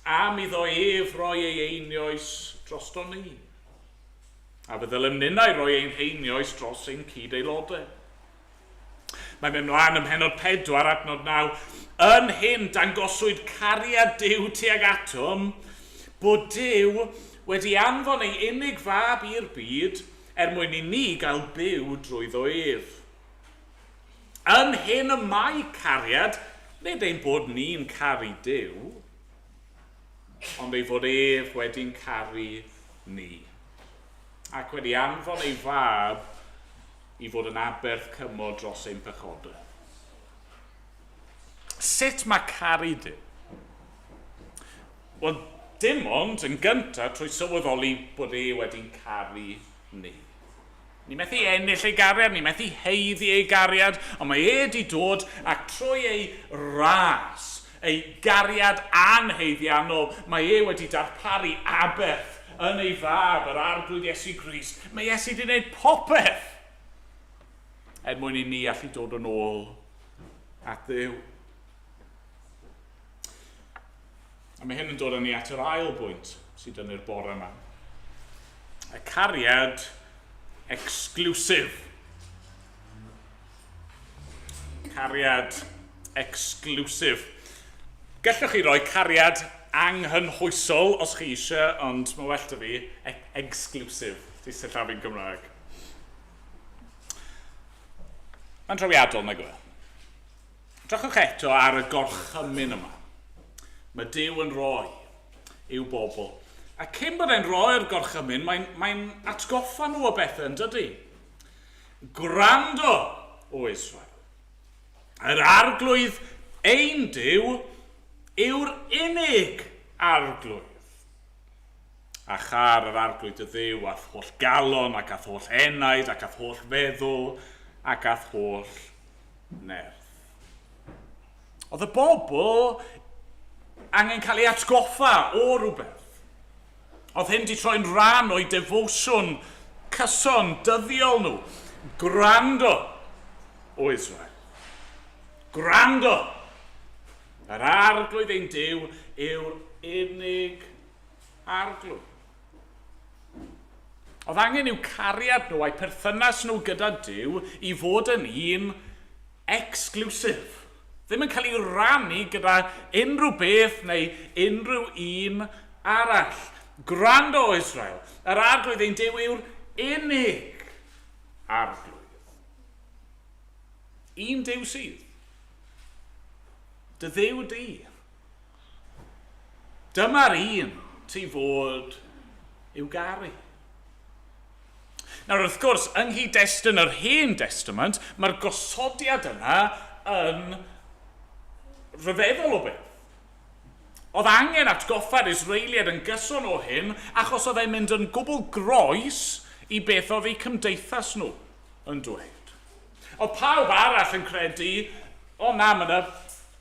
Am iddo ef roi ei einioes drosto ni. A byddylem ninnau roi ein einioes dros ein cyd aelodau. Mae'n mynd mlaen ym mhenod 4 adnod 9. Yn hyn dangoswyd cariad Duw tuag atom, bod Duw wedi anfon ei unig fab i'r byd mwyn i ni gael byw drwyddo ef. Yn hyn y mae cariad, nid ein bod ni'n caru Duw, ond ei fod ef wedi'n caru ni. Ac wedi anfon ei fab i fod yn aberth cymod dros ein pechodau. Sut mae caru Duw? Wel, dim ond yn gyntaf trwy sylweddoli bod e wedi'n caru ni. Ni methu ennill ei gariad, ni methu heiddi ei gariad, ond mae e wedi dod ac trwy ei ras, ei gariad anheiddiannol, mae e wedi darparu aberth yn ei fab, yr arglwydd Iesu Grist. Mae Iesu wedi gwneud popeth mwyn i ni allu dod yn ôl at Dduw. A mae hyn yn dod â ni at yr ail bwynt sydd yn yr bore yma. Y cariad exclusif. Cariad exclusif. Gallwch chi roi cariad anghynhwysol os chi eisiau, ond mae well da fi exclusif. Di sillafu'n Gymraeg. Mae'n drawiadol nag yw. Drachwch eto ar y gorchymyn yma. Mae Duw yn rhoi i'w bobl. A cyn bod e'n rhoi'r gorchymyn, mae'n atgoffa nhw o bethau yn dydy. Gwrando o Israel. Yr arglwydd ein Duw yw'r unig arglwydd. A char yr arglwydd y Dduw ath holl galon ac ath holl enaid ac ath holl feddwl ac ath holl nerth. Oedd y bobl angen cael ei atgoffa o rhywbeth. Oedd hyn di troi'n rhan o'i defosiwn, cyson, dyddiol nhw. Gwrando o Israel. Gwrando. Yr arglwydd ein Duw yw'r unig arglwydd. Oedd angen i'w cariad nhw a'i perthynas nhw gyda Duw i fod yn un exclusif. Ddim yn cael ei rannu gyda unrhyw beth neu unrhyw un arall. Gwrando o Israel. Yr arglwydd ein Duw yw'r unig arglwydd. Un Duw sydd. Dy Dduw di. Dyma'r un ti fod i'w garu. Nawr wrth gwrs, yng nghyd-destun yr Hen Testament, mae'r gosodiad yna yn rhyfeddol o beth. Oedd angen atgoffa'r Israeliad yn gyson o hyn achos oedd e'n mynd yn gwbl groes i beth oedd eu cymdeithas nhw yn dweud. Oedd pawb arall yn credu, o na, mae yna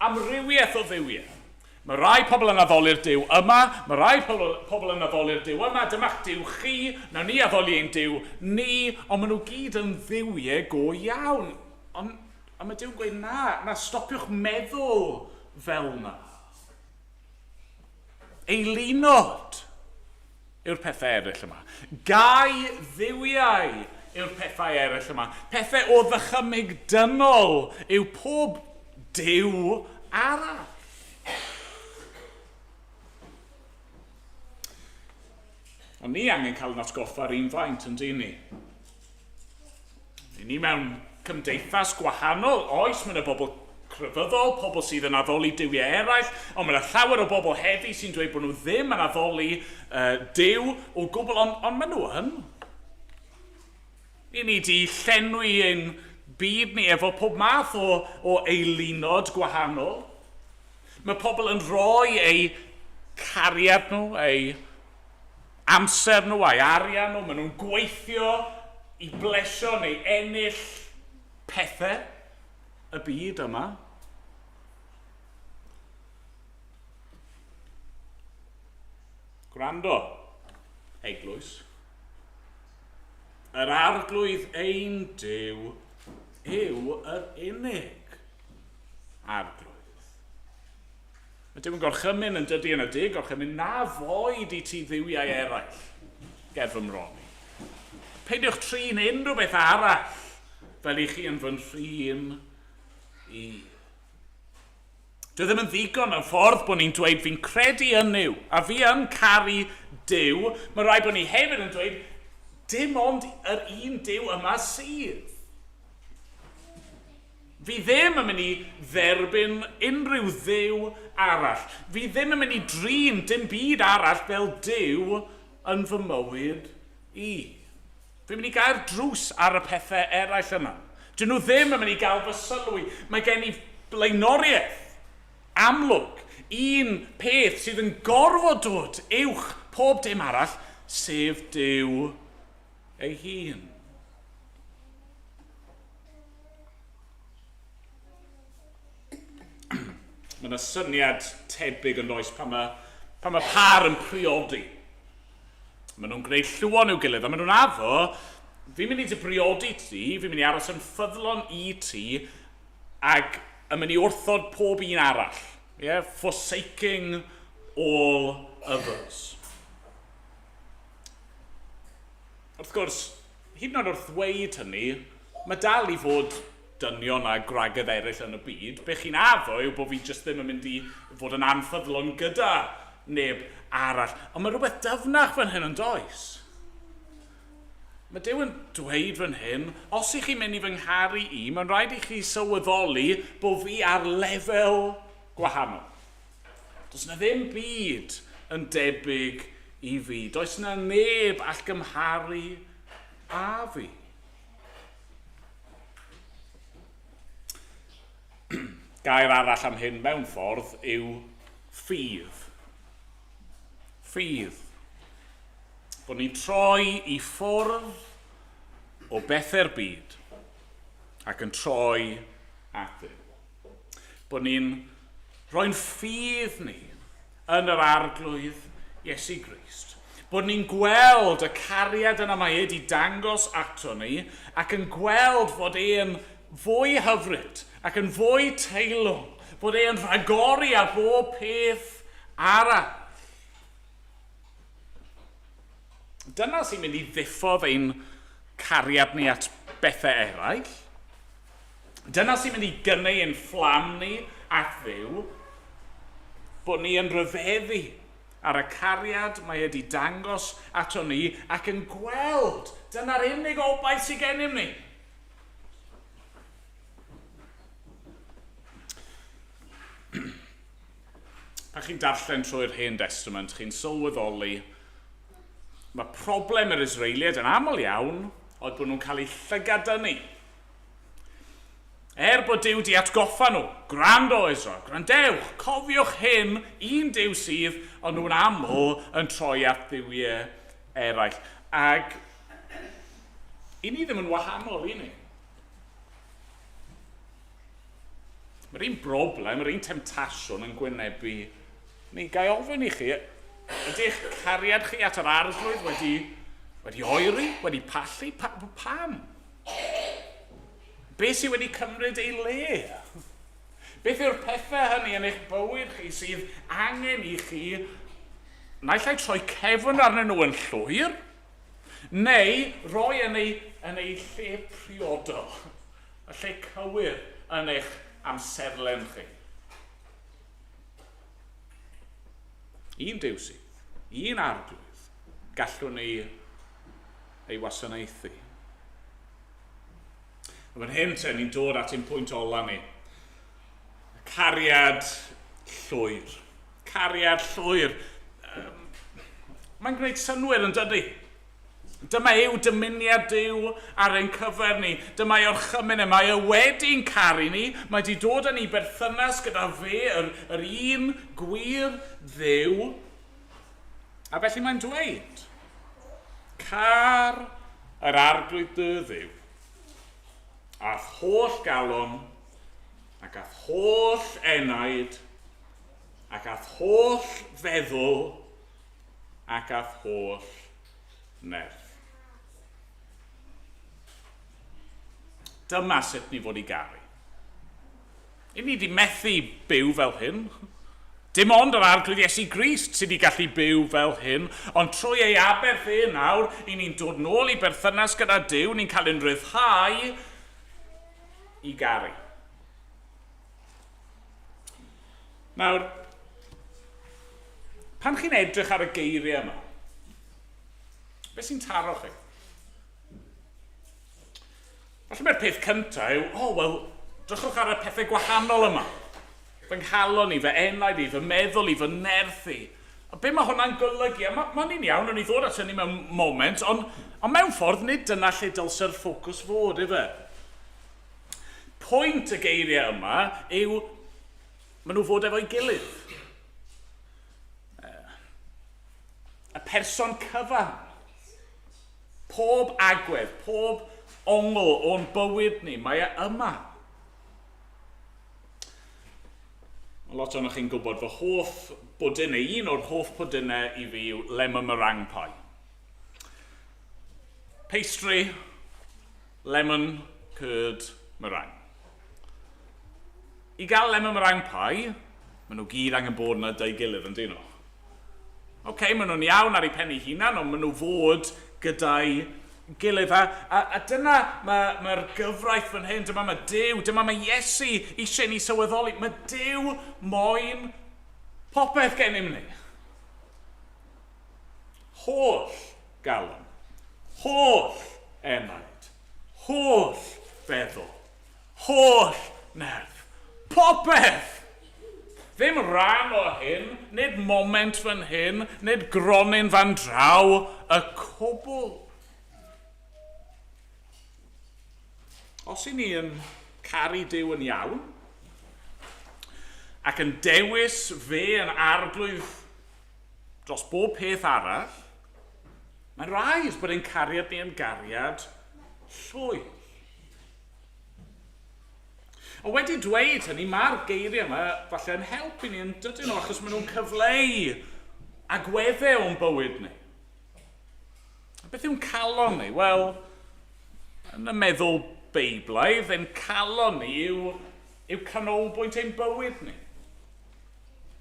amrywiaeth o dduwiau. Mae rai pobl yn addoli'r Duw yma, mae rai pobl yn addoli'r Duw yma, dyma'ch Duw chi, nawn ni addoli ein Duw ni, ond maen nhw gyd yn dduwiau go iawn. Ond mae Duw'n gweud na stopiwch meddwl fel na. Eilinod yw'r pethau eraill yma. Gau dduwiau yw'r pethau eraill yma. Pethau o ddychymyg dynol yw pob Duw arall. Ond ni angen cael yn atgoffa'r un faint yn dyn ni. Ni mewn cymdeithas gwahanol, oes, mae yna bobl crefyddol, pobl sydd yn addoli duwiau eraill, ond mae yna llawer o bobl heddi sy'n dweud bod nhw ddim yn addoli Duw o gwbl, ond maen nhw yn. Ni di llenwi ein byd ni efo pob math o eilinod gwahanol. Mae pobl yn rhoi eu cariad nhw, eu amser nhw a'i arian nhw, maen nhw'n gweithio i blesio neu ennill pethau y byd yma. Gwrando, eglwys. Yr arglwydd ein Duw yw yr unig arglwydd. Mae Duw yn gorchymyn yn dydy yn y dig, gorchymyn na foed i ti dduwiau eraill, ger fy mroni. Peidiwch trin unrhyw beth arall fel i chi yn fy nhrin i. Dwi ddim yn ddigon yn ffordd bod ni'n dweud fi'n credu yn Duw, a fi yn caru Duw, mae rai bod ni hefyd yn dweud dim ond yr un Duw yma sydd. Fi ddim yn mynd i dderbyn unrhyw dduw arall. Fi ddim yn mynd i drin dim byd arall fel Duw yn fy mywyd i. Fi'n mynd i gael drws ar y pethau eraill yna. Dyn nhw ddim yn mynd i gael fy sylwi. Mae gen i blaenoriaeth amlwg, un peth sydd yn gorfod dod uwch pob dim arall, sef Duw ei hun. Mae yna syniad tebyg yn oes pan mae par yn priodi. Maen nhw'n gwneud llwon i'w gilydd, a maen nhw'n addo, fi'n mynd i dy briodi ti, fi'n mynd i aros yn ffyddlon i ti, ac yn mynd i wrthod pob un arall. Yeah? Forsaking all others. Wrth gwrs, hyd yn oed wrth ddweud hynny, mae dal i fod dynion a gwragedd eraill yn y byd. Be chi'n addo yw bod fi jyst ddim yn mynd i fod yn anffyddlon gyda neb arall. Ond mae rhywbeth dyfnach fan hyn yn does. Mae Duw yn dweud fan hyn, os ych chi'n mynd i fy ngharu i, mae'n rhaid i chi sylweddoli bod fi ar lefel gwahanol. Does na ddim byd yn debyg i fi. Does na neb all gymharu a fi. Gair arall am hyn mewn ffordd yw ffydd. Ffydd. Bod ni'n troi i ffwrdd o bethau'r byd ac yn troi at Dduw. Bod ni'n rhoi'n ffydd ni yn yr arglwydd Iesu Grist. Bod ni'n gweld y cariad yna mae wedi dangos ato ni ac yn gweld fod e'n fwy hyfryd ac yn fwy teilwng, bod e'n rhagori ar bob peth arall. Dyna sy'n mynd i ddiffodd ein cariad ni at bethau eraill. Dyna sy'n mynd i gynnau ein fflam ni at Dduw, bod ni yn rhyfeddu ar y cariad mae wedi dangos ato ni ac yn gweld dyna'r unig obaith sydd gennym ni. Pan chi'n darllen trwy'r Hen Testament, chi'n sylweddoli mae problem yr Israeliad yn aml iawn oedd bod nhw'n cael eu llygad-dynnu. Bod Duw di atgoffa nhw, gwrando Israel, gwrandewch, cofiwch hyn, un Duw sydd, ond nhw'n aml yn troi at dduwiau eraill. Ac i ni ddim yn wahanol i ni. Mae'r un broblem, mae'r un temtasiwn yn gwynebu Ni gai ofyn I chi, ydych cariad chi at yr arglwydd wedi oeri, wedi pallu? Pam? Be sydd wedi cymryd ei le? Beth yw'r pethau hynny yn eich bywyd chi sydd angen I chi naill ai troi cefn arnyn nhw yn llwyr, neu roi yn ei lle priodol, y lle cywir yn eich amserlen chi. Un Duw sydd, un arglwydd, gallwn ni ei wasanaethu. Fan hyn te, ni'n dod at ein pwynt ola ni. Cariad llwyr. Cariad llwyr. Mae'n gwneud synwyr yn dydy. Dyma yw dymuniad Duw ar ein cyfer ni. Dyma yw'r chymyn yma. Mae wedi'n caru ni. Mae wedi dod â ni berthynas gyda fe, yr un gwir Dduw. A felly mae'n dweud, car yr arglwydd dy Dduw, ath holl galon, ac ath holl enaid, ac ath holl feddwl, ac ath holl nerth. Dyma sut ni fod I garu. I ni wedi methu byw fel hyn. Dim ond yr arglwydd Iesu Grist sydd wedi gallu byw fel hyn, ond trwy ei aberth nawr, I ni'n dod nôl I berthynas gyda Duw, ni'n cael ein rhyddhau I garu. Nawr, pan chi'n edrych ar y geiriau yma, beth sy'n taro chi? Falle mae'r peth cyntaf yw, drychwch ar y pethau gwahanol yma. Fy nghalon I, fy enaid I, fy meddwl I, fy nerth I. A be mae hwnna'n golygu? Mae'n un iawn o'n I ddod at hynny mewn moment, ond mewn ffordd nid dyna lle dylse'r ffocws fod, efe. Pwynt y geiriau yma yw, maen nhw fod efo'i gilydd. Y person cyfan. Pob agwedd, pob ongl o'n bywyd ni, mae yma. Lot o'n chi'n gwybod fy hoff bwdynau, un o'r hoff bwdynau I fi yw lemon meringue pie. Pastry, lemon, curd, meringue. I gael lemon meringue pie, maen nhw gyd angen bod yna dau gilydd yn dyn nhw. Maen nhw'n iawn ar eu pen eu hunan, ond maen nhw fod gyda'i gilydd. A dyna mae'r gyfraith fan hyn, dyma mae Duw, dyma mae Iesu eisiau ni sylweddoli. Mae Duw moyn popeth gennym ni. Holl galon, holl enaid, holl feddwl, holl nerth, popeth! Ddim rhan o hyn, nid moment fan hyn, nid gronyn fan draw, y cwbl. Os I ni yn caru Duw yn iawn, ac yn dewis fe yn arglwydd dros bob peth arall, mae'n rhaid bod ein cariad ni yn gariad llwyr. O wedi dweud hynny, mae'r geiriau yma falle yn helpu ni yn dydyn nhw, achos maen nhw'n cyfleu agweddau o'n bywyd ni. A beth yw'n calon ni? Wel, yn y meddwl Beiblaidd, ein calon ni yw canolbwynt ein bywyd ni.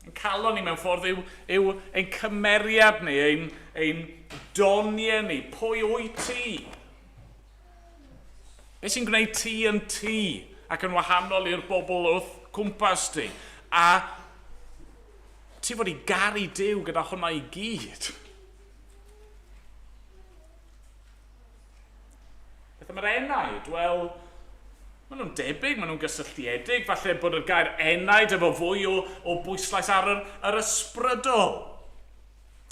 Ein calon ni mewn ffordd yw ein cymeriad ni, ein doniau ni, pwy wyt ti? Beth sy'n gwneud ti yn ti? Ac yn wahanol i'r bobl wrth cwmpas ti. A ti fod I garu Duw gyda hwnna I gyd. Beth am yr enaid? Wel, maen nhw'n debyg, maen nhw'n gysylltiedig. Falle bod y gair enaid efo fwy o bwyslais ar yr ysbrydol.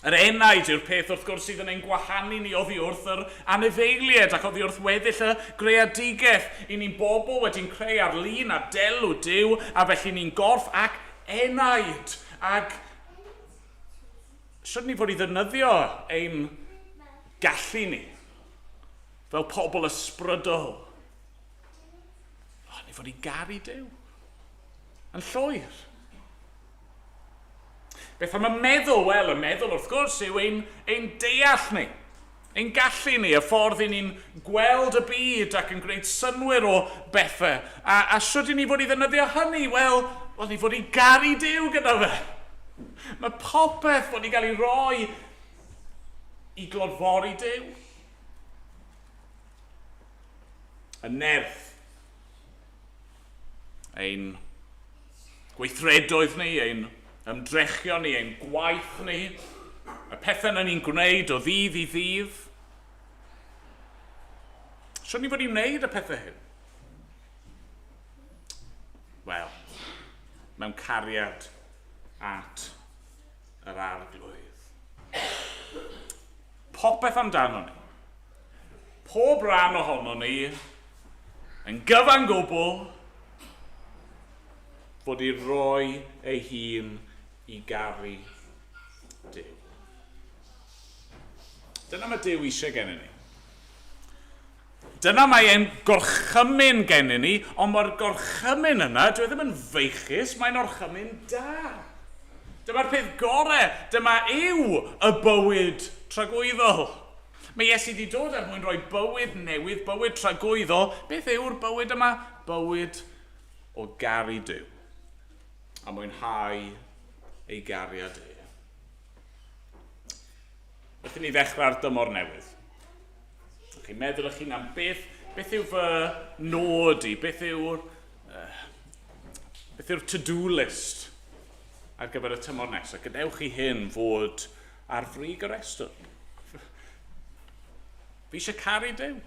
Yr enaid yw'r peth wrth gwrs sydd yn ein gwahanu ni oddi wrth yr anifeiliaid ac oddi wrth weddill y greadigaeth. I ni'n bobl wedi'n creu ar lun a delw Duw a felly ni'n gorff ac enaid. Ac sydd ni fod I ddefnyddio ein gallu ni fel pobl ysbrydol. Ni fod I garu Duw yn llwyr. Beth am y meddwl? Wel, y meddwl wrth gwrs yw ein deall ni. Ein gallu ni, y ffordd i ni'n gweld y byd ac yn gwneud synwyr o bethau. A sut i ni fod i ddefnyddio hynny? Wel, ni fod i garu Duw gyda fe. Mae popeth fod i gael ei roi i glodfori Duw. Y nerth, ein gweithredoedd ni, ein ymdrechion ni, ein gwaith ni, y pethau na ni'n gwneud o ddydd i ddydd. Sut ni fod i'n wneud y pethau hyn? Wel, mewn cariad at yr arglwydd. Popeth amdano ni. Pob rhan ohono ni yn gyfan gwbl fod i roi ei hun i garu Duw. Dyna mae Duw eisiau gennym ni. Dyna mae e'n gorchymyn gennym ni, ond mae'r gorchymyn yna, dwi ddim yn feichus, mae'n orchymyn da. Dyma'r peth gorau, dyma yw y bywyd tragwyddol. Mae Iesu wedi dod er mwyn rhoi bywyd newydd, bywyd tragwyddol. Beth yw'r bywyd yma? Bywyd o garu Duw. A mwynhau ei gariad e. Beth ni ddechrau'r dymor newydd. Chi'n meddwl eich hun am beth yw fy nod i, beth yw'r to-do list ar gyfer y tymor nesaf. Gadewch chi hyn fod ar frig yr estr. Fi eisiau caru Duw.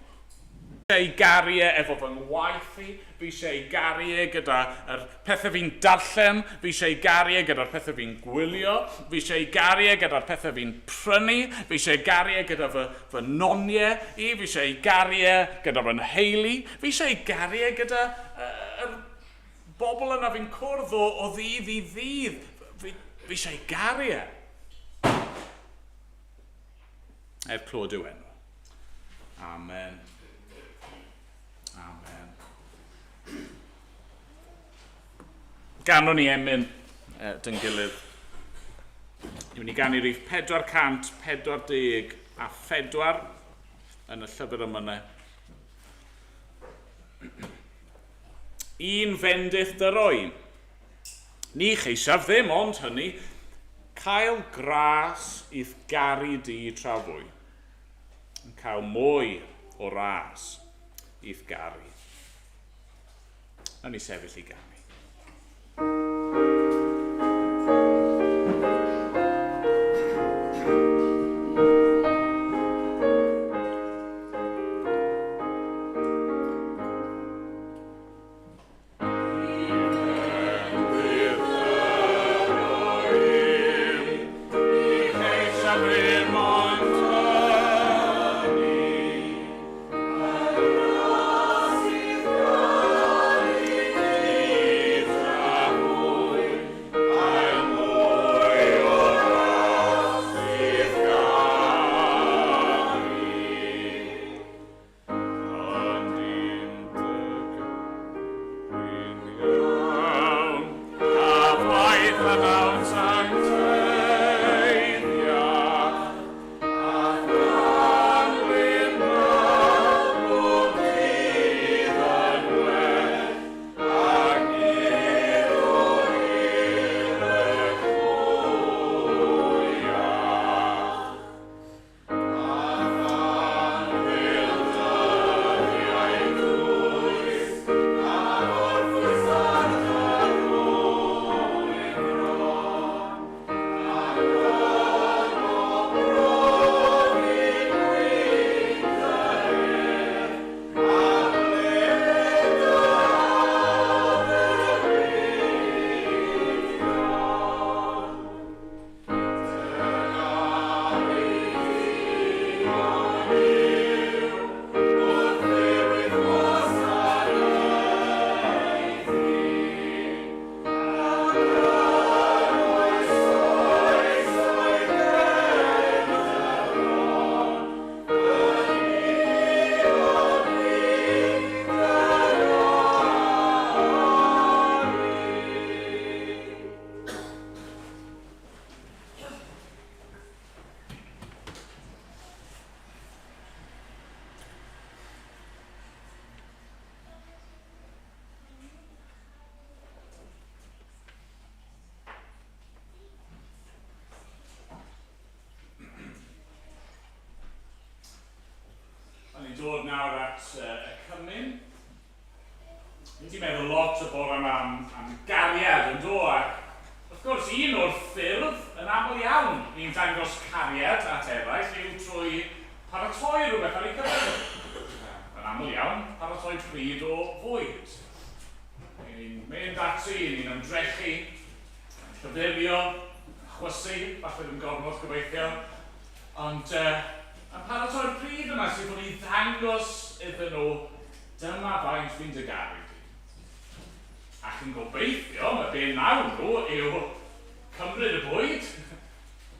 Fi eisiau ei garu efo fy ngwaith i. Fi eisiau ei garu gyda'r pethau fi'n darllen. Fi eisiau ei garu gyda'r pethau fi'n gwylio. Fi eisiau ei garu gyda'r pethau fi'n prynu. Fi eisiau ei garu gyda fy noniau i. Fi eisiau ei garu gyda fy nheulu. Fi eisiau ei garu gyda bobl yna fi'n cwrdd o ddydd i ddydd. Fi eisiau ei garu clod yw enw. Amen. Amen. Ganon ni emyn dyn gilydd. Ni'n mynd i ganu rhif 440 a 4 yn y llyfr yma yna. Un fendith dyroi. Ni cheisaf ddim ond hynny, cael gras i'th garu di tra fwy. Yn cael mwy o ras i'th garu. Na ni sefyll i ganu. Amen. nawr at y cymun. Ni wedi meddwl lot y bore yma am gariad yn do, ac wrth gwrs un o'r ffyrdd yn aml iawn ni'n dangos cariad at eraill yw trwy paratoi rhywbeth ar ei cyfer. Yn aml iawn, paratoi pryd o fwyd. Ni'n mynd ati, ni'n ymdrechu, llyfyrio, chwysu, falle yn gormod gobeithio, ond yn paratoi'r pryd yma sydd bod ni ddangos iddyn nhw dyma faint fi'n dygaru di. Ac yn gobeithio, mae be nawn nhw yw cymryd y bwyd,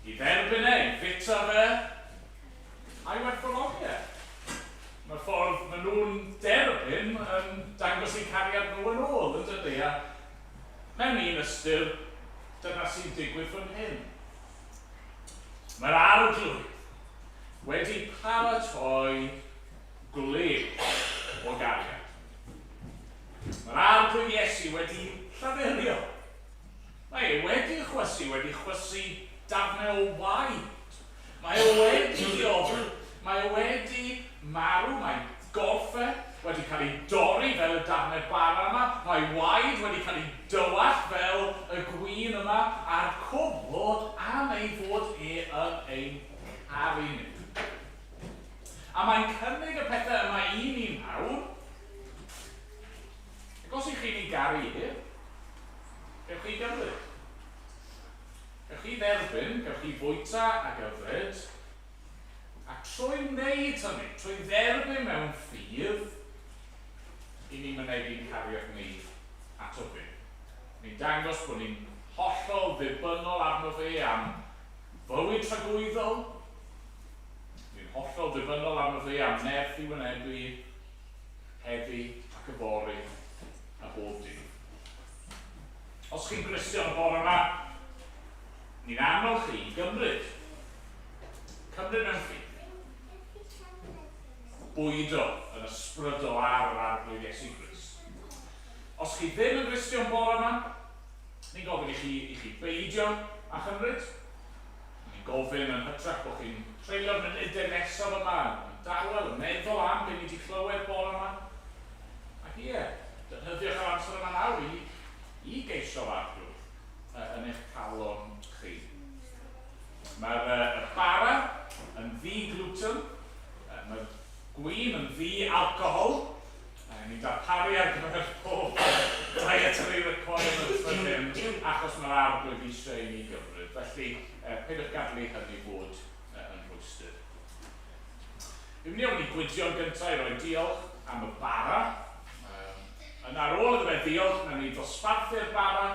i dderbyn e, i fita fe, a'i werthfawrogi e. Mae'r ffordd maen nhw'n derbyn yn dangos eu cariad nhw yn ôl, yn dydy, a mewn un ystyr, dyna sy'n digwydd fan hyn. Mae'r arglwydd wedi paratoi gwlyb o gariad. Mae'r arglwydd Iesu wedi llyfyrio. Mae e wedi chwysu darnau o waed. Mae e wedi marw, mae gorffe wedi cael ei dorri fel y darnau bara yma. Mae waed wedi cael ei dywall fel y gwin yma, a'r cwbl am ei fod e yn ein caru ni. A mae'n cynnig y pethau yma i ni nawr. Ac os ych chi'n ei garu hi, gewch chi gymryd. Gewch chi dderbyn, gewch chi fwyta a gyfryd. A trwy wneud hynny, trwy dderbyn mewn ffydd, i ni'n mynebu'n cariad ni ato fe. Ni'n dangos bod ni'n hollol ddibynnol arno fe am fywyd tragwyddol. Ni'n hollol ddibynnol arno fe am nerth i wynebu, heddi ac yfori a bob dydd. Os chi'n Gristion y bore yma, ni'n annog chi i gymryd. Cymryd mewn ffydd. Bwydo yn ysbrydo ar yr arglwydd Iesu Grist. Os chi ddim yn Gristion bore yma, ni'n gofyn i chi beidio a chymryd. Ni'n gofyn yn hytrach bod chi'n treulio'r munudau nesaf yma, yn dawel, yn meddwl am be ni wedi clywed bore yma. Ac ie, defnyddiwch yr amser yma nawr i geisio'r arglwydd yn eich calon chi. Mae'r bara yn ddi-gluten, mae'r gwin yn ddi-alcohol. Ni'n darparu ar gyfer pob dietary requirement fan hyn, achos mae'r arglwydd eisiau i ni gymryd. Felly, peidiwch gadlu hynny fod yn rwystyr. Fi'n mynd i ofyn i Gwydio'n gyntaf i roi diolch am y bara. Yn ar ôl iddo fe ddiolch, nawn ni ddosbarthu'r bara,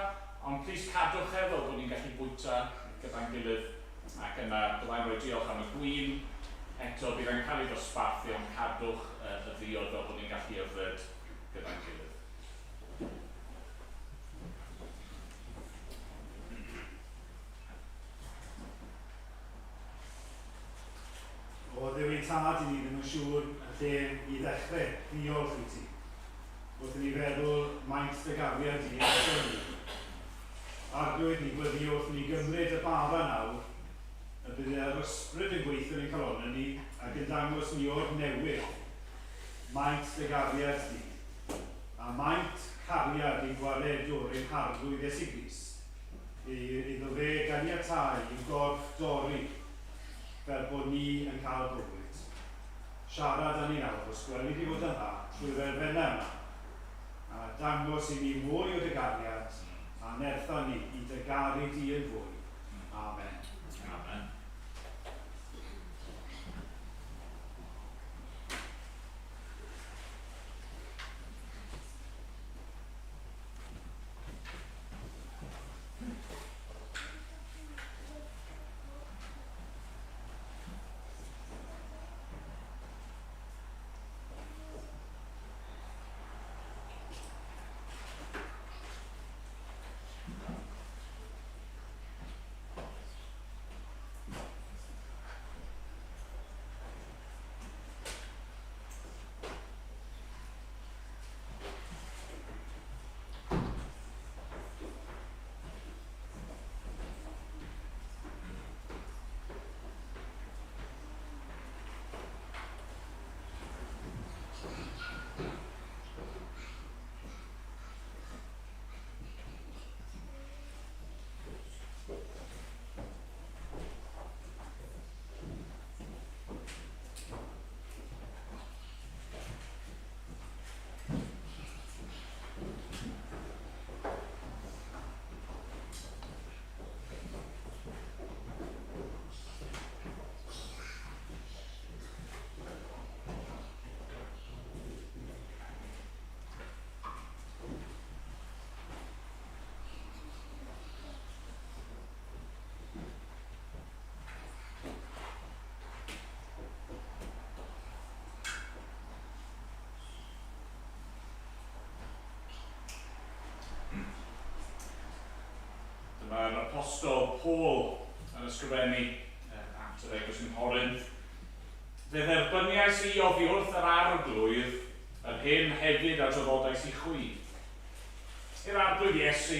ond plis cadwch fel bod ni'n gallu bwyta gyda'n gilydd. Ac yna, byddai'n rhoi diolch am y gwin. Eto, bydd e'n cael ei ddosbarthu am cadwch y ddiod fel bod ni'n gallu yfed gyda'n gilydd. O ddewyn tad i ni ddim yn siŵr lle i ddechrau diolch i ti. Wrth i ni feddwl maint dy gafiad i eisiau ni. Arglwydd ni blyddi wrth ni gymryd y bara nawr, y bydd yr ysbryd yn gweithio yn calonau ni ac yn dangos ni o'r newydd maint dy gafiad ni. A maint cariad i gwaredwr ein harglwydd Iesu Grist. Iddo fe ganiatáu i'w gorff dorri fel bod ni yn cael bywyd. Siarad â ni nawr os gweli di fod yna trwy'r elfennau yma. A dangos i ni mwy o dy gariad a nertha ni i dy garu di yn fwy. Amen. Amen. Mae'r apostol Paul yn ysgrifennu at yr Eglwys yn Corinth. Fe dderbyniais i oddi wrth yr arglwydd yr hyn hefyd a drafodaeth i chwi. I'r arglwydd Iesu,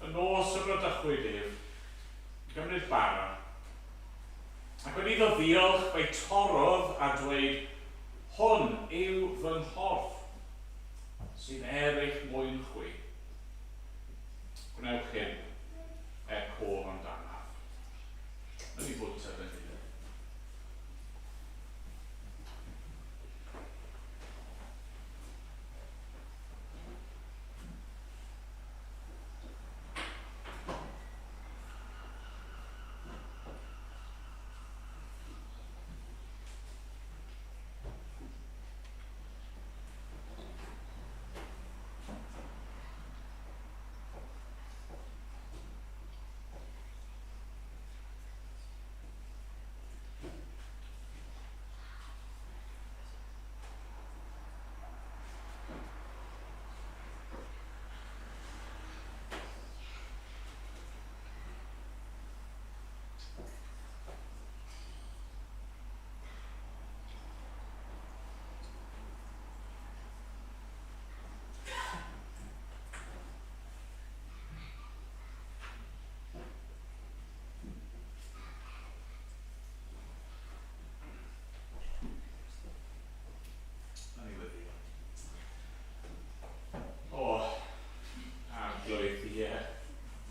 y nos y brydychwyd ef, gymryd bara, ac wedi iddo ddiolch fe'i torodd a dweud, hwn yw fy nghorff, sy'n eich mwyn chwi. Gwnewch hyn, cof amdana. Ydy bwyta dyn ni.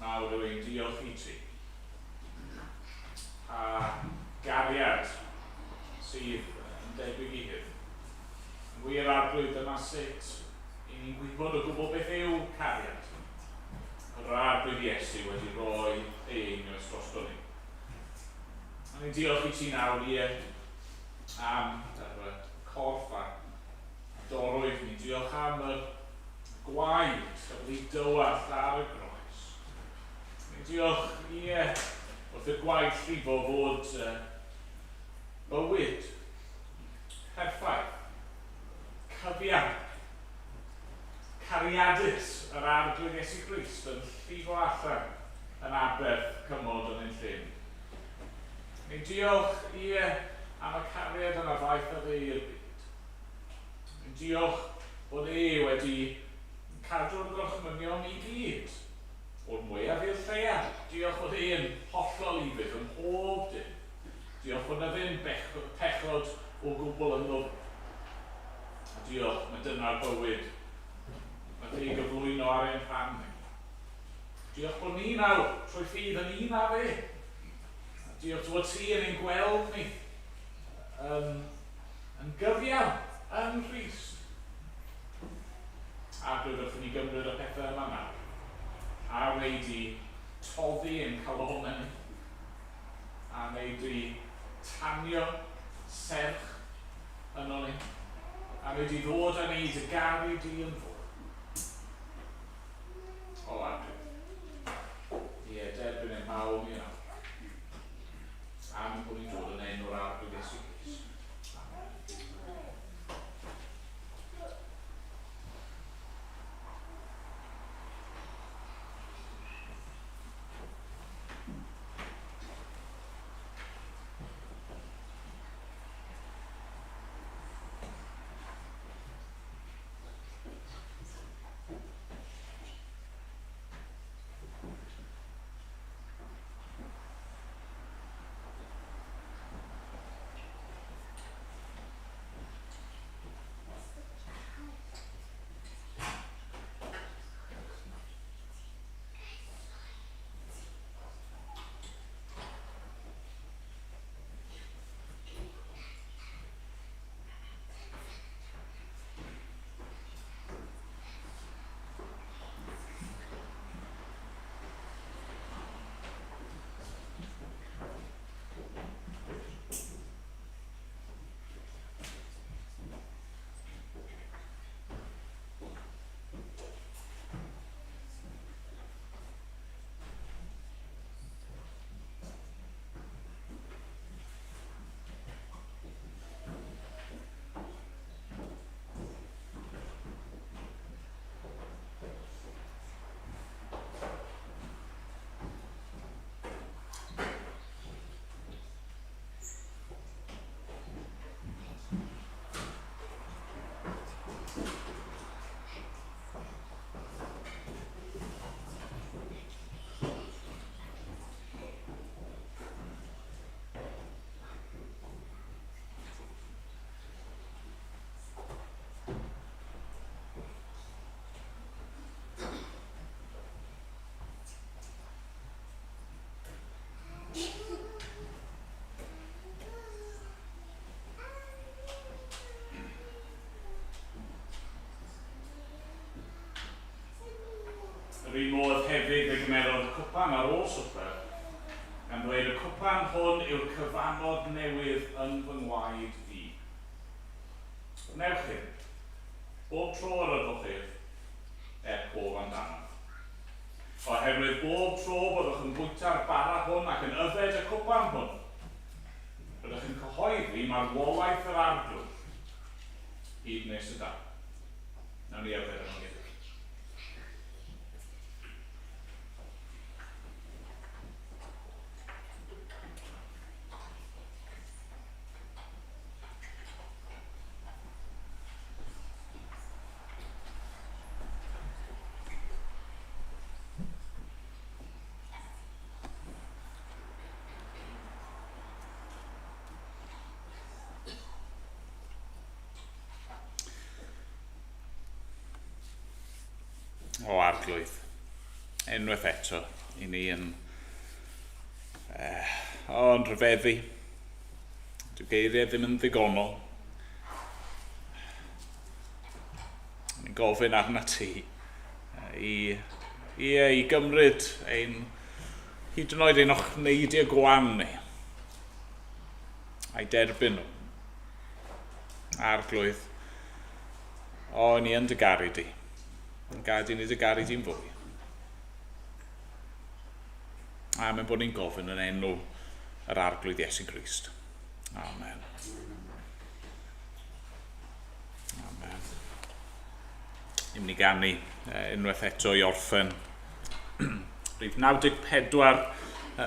Mawr yw ein diolch i ti. A gariad sydd yn debyg i hyn. Yn wir arglwydd yma sut i ni'n gwybod o gwbl beth yw cariad. Yr arglwydd Iesu wedi rhoi ei einioes drosto ni. A ni'n diolch i ti nawr am yr corff a dorwydd. Ni'n diolch am y gwaed cafodd ei dywall ar y groes. Ni'n diolch wrth y gwaith llifo fod bywyd, perffaith, cyfiawn, cariadus yr arglwydd Iesu Grist yn llifo allan yn aberth cymod yn ein llyn. Ni'n diolch am y cariad yna faith oedd ei i'r byd. Ni'n diolch bod wedi cadw'r gorchmynion i gyd o'r mwyaf i'r lleiaf. Diolch bod e'n hollol i fydd yn pob dim. Diolch bod na ddim pechod o gwbl yn ddod. A diolch, mae dyna'r bywyd. Mae ei gyflwyno ar ein rhan ni. Diolch bod ni nawr trwy ffydd yn un a fe. A diolch bod ti yn ein gweld ni yn gyfiawn, yn Christ. A rwy'n wrth ni gymryd y pethau yma nawr. A wneud i toddi yn calonau ni. A wneud i tanio serch yno ni. A wneud i ddod a wneud y gari di yn fod. O arglwydd. Derbyn ein mawl ni nawr. Am bod ni'n dod yn enw'r arglwydd Iesu Grist. meddyg fe gymerodd y cwpan ar ôl swper, gan ddweud y cwpan hwn yw'r cyfanod newydd yn fy ngwaed i. Wnewch chi, bob tro yr ydwch chi, pob amdano. Oherwydd bob tro byddwch yn bwyta'r bara hwn ac yn yfed y cwpan hwn, byddwch yn cyhoeddi marwolaeth yr arglwydd hyd nes y da. Nawn ni yfed yn ôl. O arglwydd. Unwaith eto, i ni yn rhyfeddu. Dyw geiriau ddim yn ddigonol. Ni'n gofyn arna ti i gymryd ein hyd yn oed ein ochneidiau gwan ni a'i derbyn nhw. Arglwydd, ni yn dy garu di. Yn gad i ni dy garu di'n fwy. A mae'n bod ni'n gofyn yn enw yr arglwydd Iesu Grist. Amen. Amen. Ni'n mynd i ganu unwaith eto i orffen. Rhif 94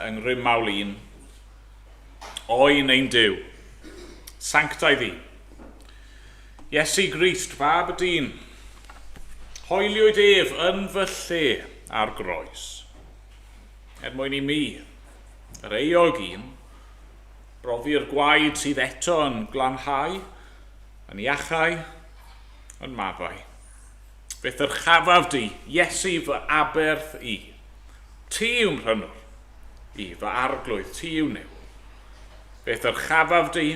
yng Ngrym Mawl 1. Oen ein Duw, sanctaidd di. Iesu Grist, fab y dyn, hoeliwyd ef yn fy lle ar groes. Mwyn i mi, yr eog un, brofi'r gwaed sydd eto yn glanhau, yn iachau, yn maddau. Beth yr chafaf di, Iesu fy aberth i. Ti yw'n rhynwr, i fy arglwydd, ti yw new. Beth yr chafaf di,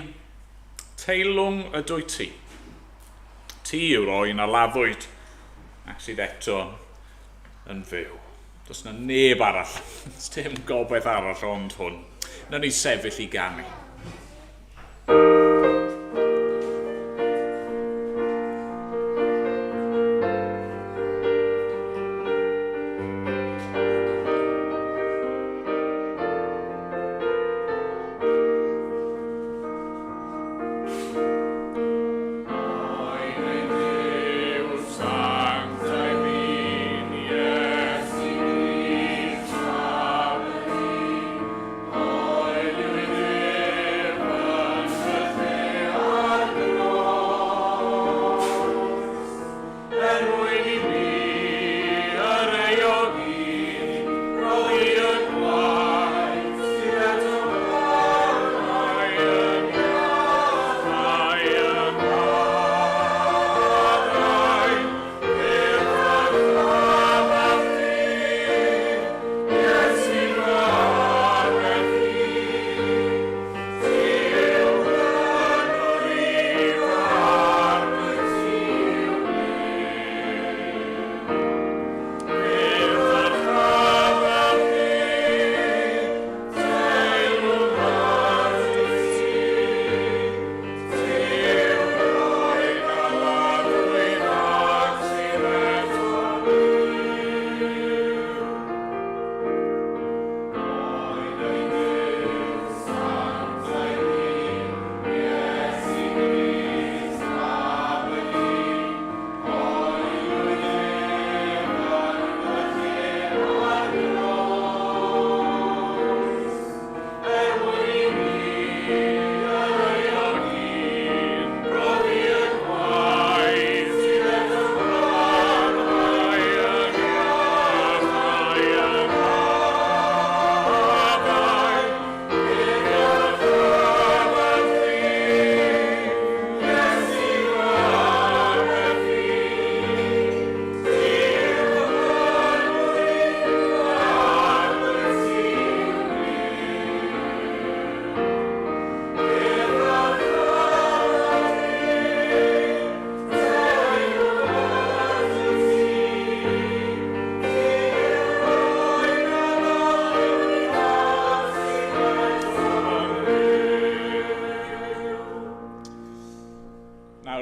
teilwng ydwy ti. Ti yw'r oen a laddwyd, ac sydd eto yn fyw. Does na neb arall, dim gobaith arall ond hwn. Nawn ni sefyll i ganu.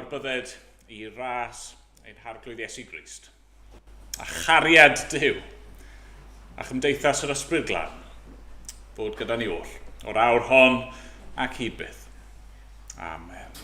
nawr bydded i ras ein harglwydd Iesu Grist. A chariad Duw, a chymdeithas yr ysbryd glân, fod gyda ni o'r awr hon ac hyd byth. Amen.